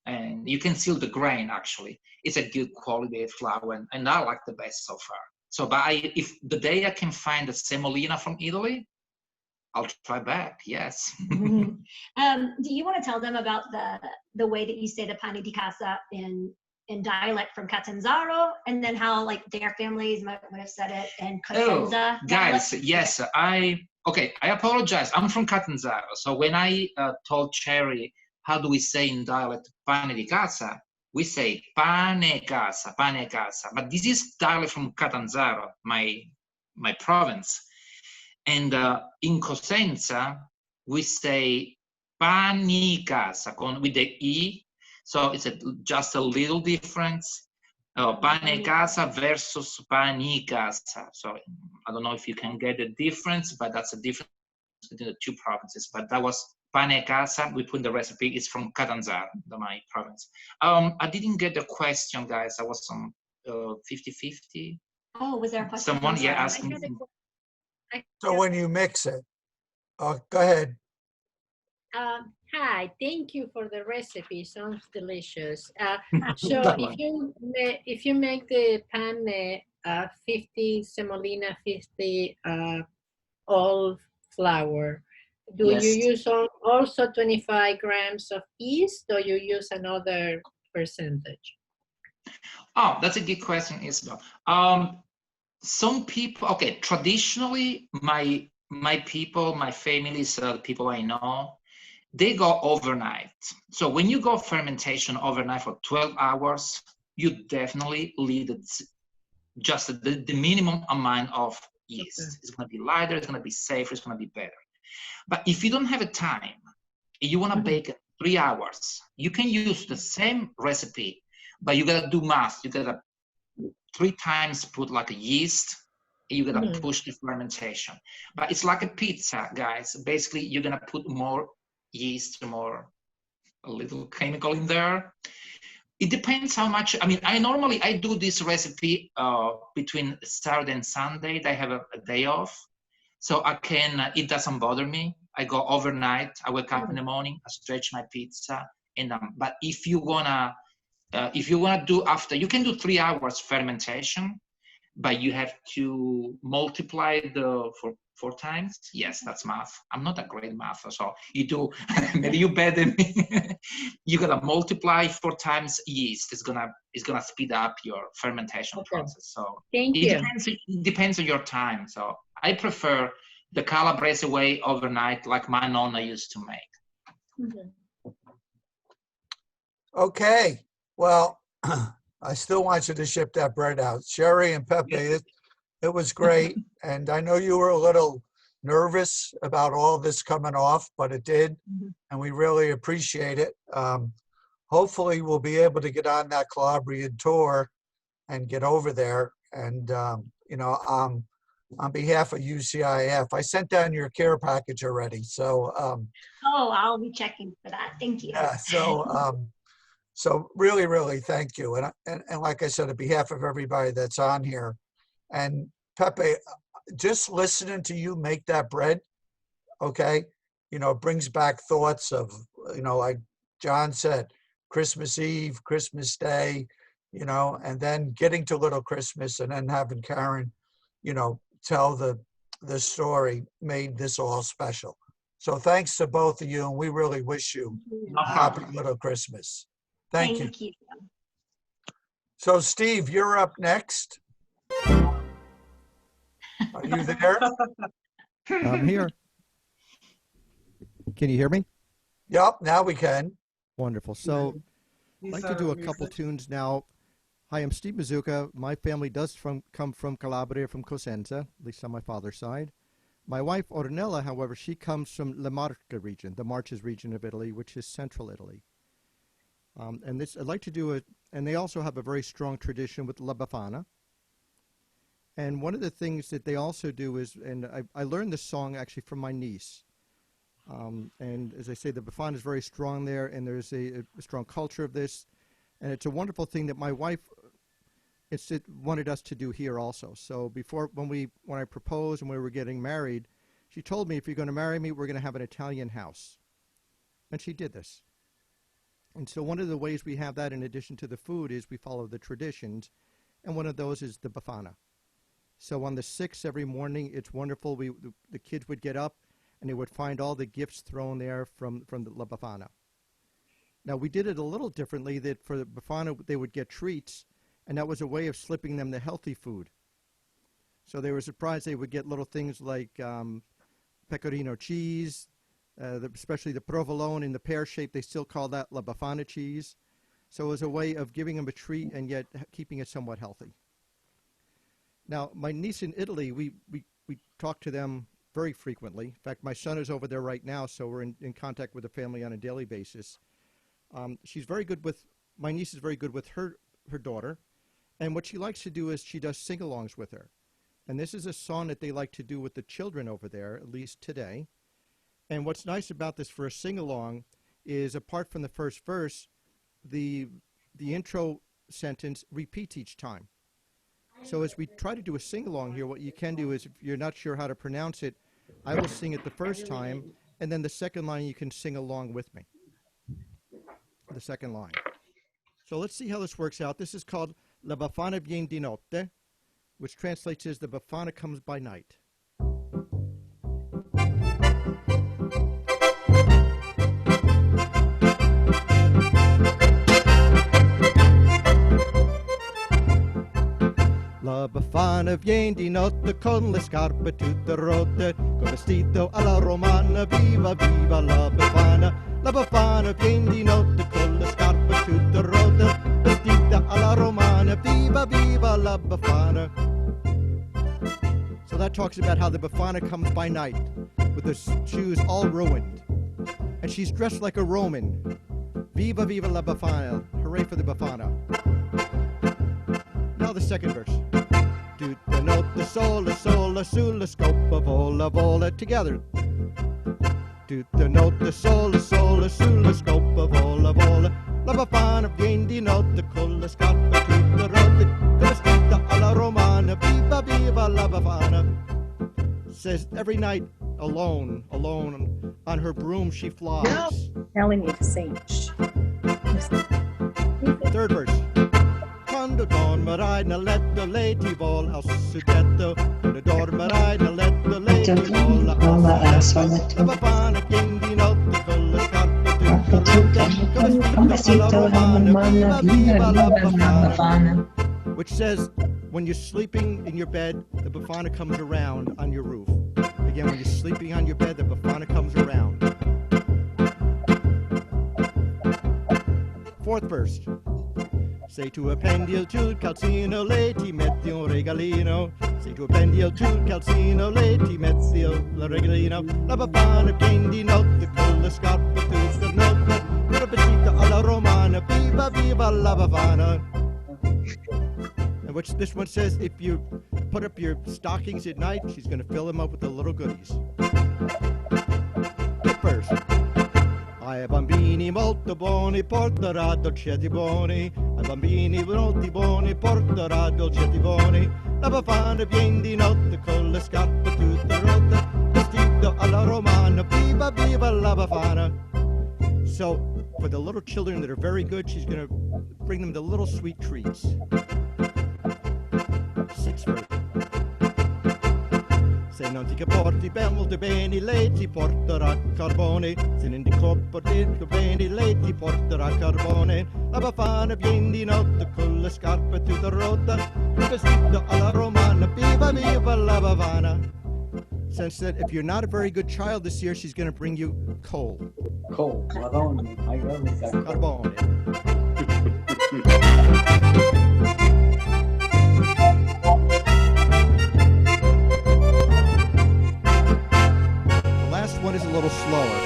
and you can see the grain actually. It's a good quality flour, and I like the best so far. So, but if the day I can find a semolina from Italy, I'll try back. Yes.
Do you want to tell them about the way that you say the pane di casa in dialect from Catanzaro, and then how like their families might have said it in Cosenza?
Guys, yes, I apologize. I'm from Catanzaro, so when I told Cherry how do we say in dialect pane di casa, we say pane casa, pane casa. But this is dialect from Catanzaro, my province. And in Cosenza, we say pani casa with the E. So it's just a little difference. Pane casa versus pani casa. So I don't know if you can get the difference, but that's a difference between the two provinces. But that was pane casa. We put the recipe. It's from Catanzaro, my province. I didn't get the question, guys. I was on 50-50.
Oh, was there a question?
Someone asked me.
So when you mix it, go ahead.
Hi, thank you for the recipe. Sounds delicious. So if you make the pane 50 semolina, 50 all flour, do you use also 25 grams of yeast, or you use another percentage?
Oh, that's a good question, Isabel. Some people, traditionally, my people, my families, the people I know, they go overnight. So when you go fermentation overnight for 12 hours, you definitely leave just the minimum amount of yeast. Okay. It's going to be lighter, it's going to be safer, it's going to be better. But if you don't have a time, you want to bake it 3 hours, you can use the same recipe, but you got to do math. You got to 3 times put like a yeast, and you're gonna push the fermentation. But it's like a pizza, guys. Basically, you're gonna put more yeast, a little chemical in there. It depends how much. I mean, I do this recipe between Saturday and Sunday. I have a day off, so I can. It doesn't bother me. I go overnight. I wake up in the morning. I stretch my pizza, and but if you wanna do after, you can do 3 hours fermentation, but you have to multiply 4 times? Yes, that's math. I'm not a great mather, so you do, maybe you better than me. You gotta multiply 4 times yeast. It's gonna speed up your fermentation process. So
Thank
it
you.
depends on your time. So I prefer the Calabrese way overnight, like my nonna used to make.
Okay, well, I still want you to ship that bread out. Sherry and Pepe, it was great. And I know you were a little nervous about all this coming off, but it did. And we really appreciate it. Hopefully we'll be able to get on that Calabrian tour and get over there. And, you know, on behalf of UCIAF, I sent down your care package already. So,
Oh, I'll be checking for that. Thank you.
yeah, so really, really thank you. And like I said, on behalf of everybody that's on here, and Pepe, just listening to you make that bread, okay, you know, brings back thoughts of, you know, like John said, Christmas Eve, Christmas Day, you know, and then getting to Little Christmas and then having Karen, you know, tell the story made this all special. So thanks to both of you, and we really wish you a happy Little Christmas. Thank you. So Steve, you're up next. Are you there?
I'm here. Can you hear me?
Yep, now we can.
Wonderful. So I'd like to do a couple tunes now. Hi, I'm Steve Mazuka. My family does come from Calabria, from Cosenza, at least on my father's side. My wife, Ornella, however, she comes from La Marca region, the Marches region of Italy, which is central Italy. And this, I'd like to do it, and they also have a very strong tradition with La Befana. And one of the things that they also do is, and I learned this song actually from my niece. And as I say, the Befana is very strong there, and there's a strong culture of this. And it's a wonderful thing that my wife wanted us to do here also. So before, when I proposed and we were getting married, she told me, if you're going to marry me, we're going to have an Italian house. And she did this. And so one of the ways we have that, in addition to the food, is we follow the traditions. And one of those is the Befana. So on the 6th every morning, it's wonderful. The kids would get up and they would find all the gifts thrown there from the La Befana. Now we did it a little differently, that for the Befana they would get treats, and that was a way of slipping them the healthy food. So they were surprised they would get little things like pecorino cheese, especially the provolone in the pear shape. They still call that La Befana cheese. So it was a way of giving them a treat and yet keeping it somewhat healthy. Now, my niece in Italy, we talk to them very frequently. In fact, my son is over there right now, so we're in contact with the family on a daily basis. She's very good with, my niece is very good with her daughter. And what she likes to do is she does sing-alongs with her. And this is a song that they like to do with the children over there, at least today. And what's nice about this for a sing-along is, apart from the first verse, the intro sentence repeats each time. So as we try to do a sing-along here, what you can do is, if you're not sure how to pronounce it, I will sing it the first time, and then the second line you can sing along with me. The second line. So let's see how this works out. This is called La Befana Vien di Notte, which translates as the Befana comes by night. La Befana vien di notte con le scarpe tutte rotte, con vestito alla romana, viva viva la Befana. La Befana vien di notte con le scarpe tutte rotte, vestita alla romana, viva viva la Befana. So that talks about how the Befana comes by night, with her shoes all ruined. And she's dressed like a Roman. Viva viva la Befana, hooray for the Befana. Now the second verse. Tutte notte sola sola sulla scopa vola vola, together. Tutte notte sola sola sulla scopa vola vola, la Befana vien di notte con le scarpe tutte rotte, vestita alla romana, viva viva la Befana. Says every night, alone on her broom she flies.
Telling me to sing.
Third verse. Quando dormerai nel letto lei ti vuol al suddetto, quando dormerai nel letto lei
alla solito. Un besito alla romana, viva la Befana.
Which says, when you're sleeping in your bed, the Befana comes around on your roof. Again, when you're sleeping on your bed, the Befana comes around. Fourth verse. Sei tu appendi il tuo calzino, lei ti metti un regalino. Sei tu appendi il tuo calzino, lei ti metti il regalino. La Befana viene di notte con le scarpe tutte notte. Una vestita alla romana, viva viva la Befana. And which this one says, if you put up your stockings at night, she's going to fill them up with the little goodies. Fifth verse. Ai bambini molto buoni porterà dolcetti buoni. Ai bambini molto buoni porterà dolcetti buoni. La Befana viene di notte con le scarpe tutte rotte, vestito alla romana, viva viva la Befana. So for the little children that are very good, she's going to bring them the little sweet treats. Sixth verse. Se non ti comporti molto bene, lei ti porterà carbone. Se non ti comporti bene, lei ti porterà carbone. La Befana viene di notte con le scarpe tutte rotte, vestito alla romana, viva viva la Befana. Since that if you're not a very good child this year, she's going to bring you coal.
Coal, Madonna, I go with that.
Carbone. The last one is a little slower.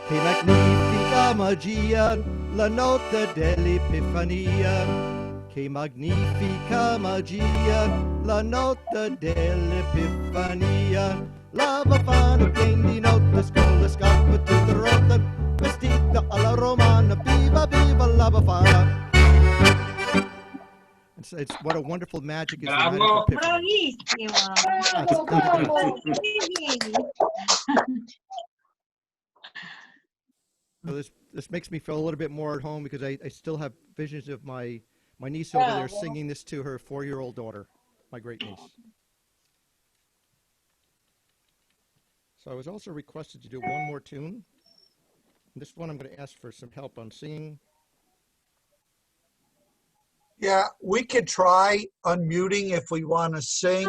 Che magnifica magia, la notte dell'Epifania. Che magnifica magia, la notte dell'Epifania. La Befana viene di notte con le scarpe tutte rotte, vestita alla romana, viva viva la Befana. It's what a wonderful magic is.
Bravo. Bravissimo.
So this makes me feel a little bit more at home because I still have visions of my niece over there singing this to her 4-year-old daughter, my great niece. So I was also requested to do one more tune. This one I'm going to ask for some help on singing.
Yeah, we could try unmuting if we want to sing.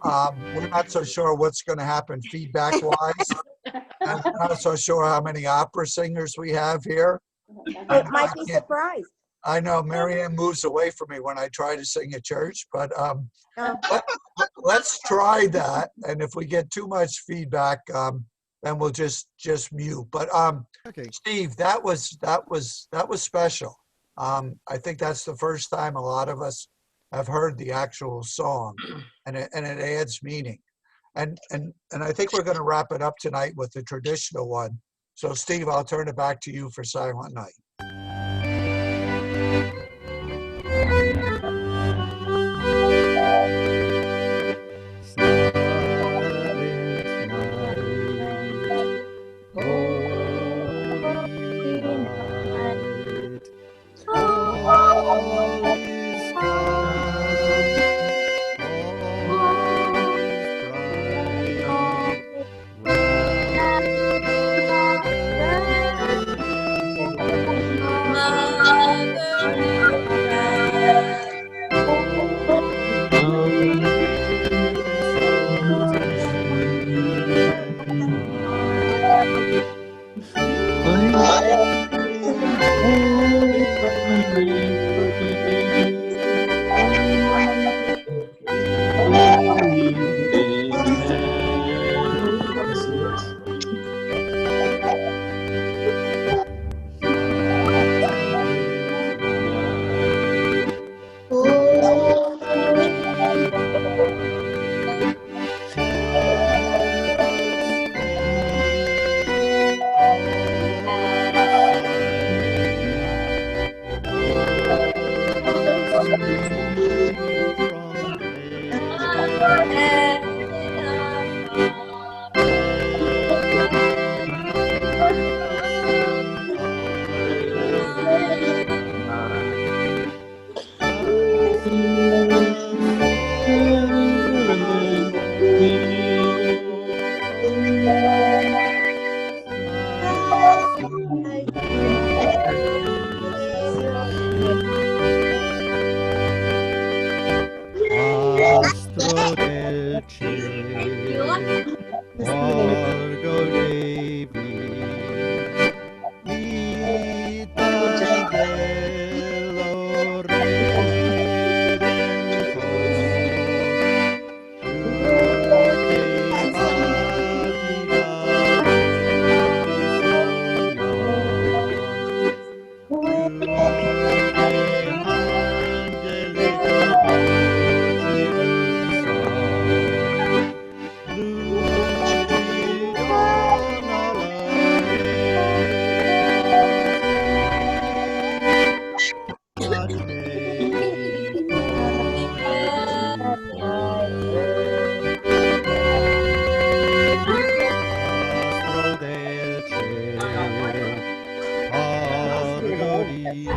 We're not so sure what's going to happen feedback-wise. I'm not so sure how many opera singers we have here.
It might be surprised.
I know Marianne moves away from me when I try to sing at church, but let's try that. And if we get too much feedback, then we'll just mute. But
okay.
Steve, that was special. I think that's the first time a lot of us have heard the actual song, and it adds meaning. And I think we're going to wrap it up tonight with the traditional one. So Steve, I'll turn it back to you for Silent Night.
Astro del cielo, Orgo Dei, Vitangelo Redentor, Tutti patina Astro del cielo, Orgo Dei,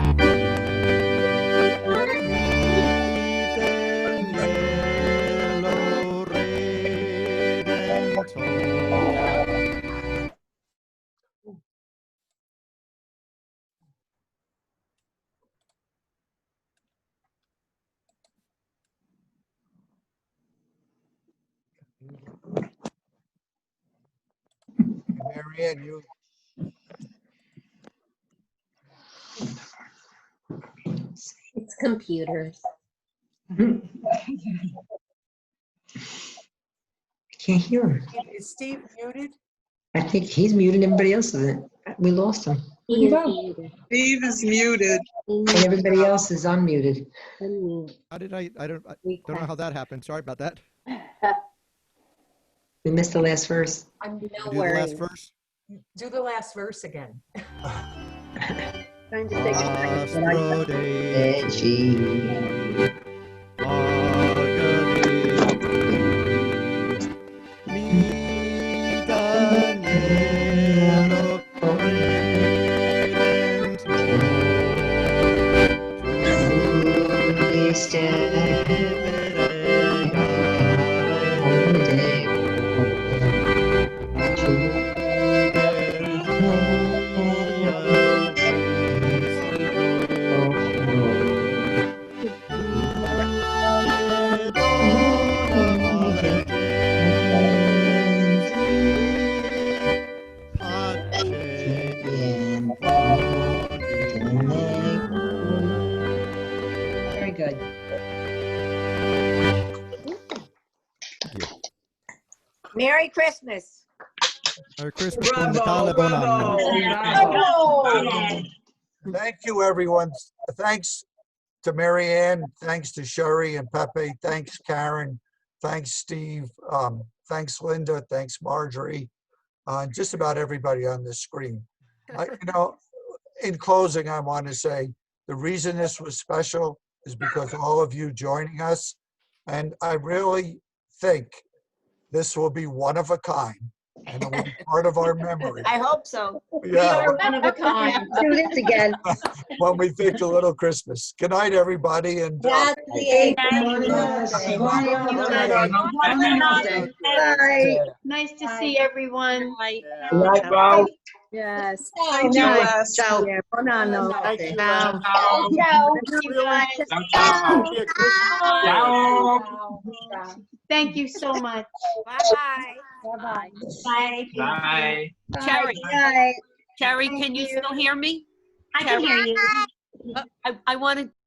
Vitangelo Redentor.
Marianne, you,
It's computers.
Can't hear him.
Is Steve muted?
I think he's muted. Everybody else isn't. We lost him. Where'd he go?
Steve is muted.
And everybody else is unmuted.
How did I don't know how that happened. Sorry about that.
We missed the last verse.
I'm
Do the last verse.
Do the last verse again.
Astro Dei, Mitanello
Very good.
Merry Christmas.
Merry Christmas, Buon Natale, Buon Anno.
thank you, everyone. Thanks to Marianne, thanks to Sherry and Pepe, thanks Karen, thanks Steve, thanks Linda, thanks Marjorie, just about everybody on this screen. In closing, I want to say the reason this was special is because all of you joining us, and I really think this will be one of a kind, and it will be part of our memory.
I hope so.
Yeah.
We are one of a kind.
Do this again.
When we think a little Christmas. Good night, everybody, and
Bye.
Nice to see everyone.
Yes.
Thank you, Les.
Ciao.
Yeah, buon anno.
Thank you,
Ciao.
Les.
Ciao.
It's
You
really
guys.
gonna be a Christmas day.
Thank you so much.
Bye.
Bye.
Bye.
Cherry,
Bye.
Cherry,
Thank
can you
you.
still hear me?
I can hear you.
I wanted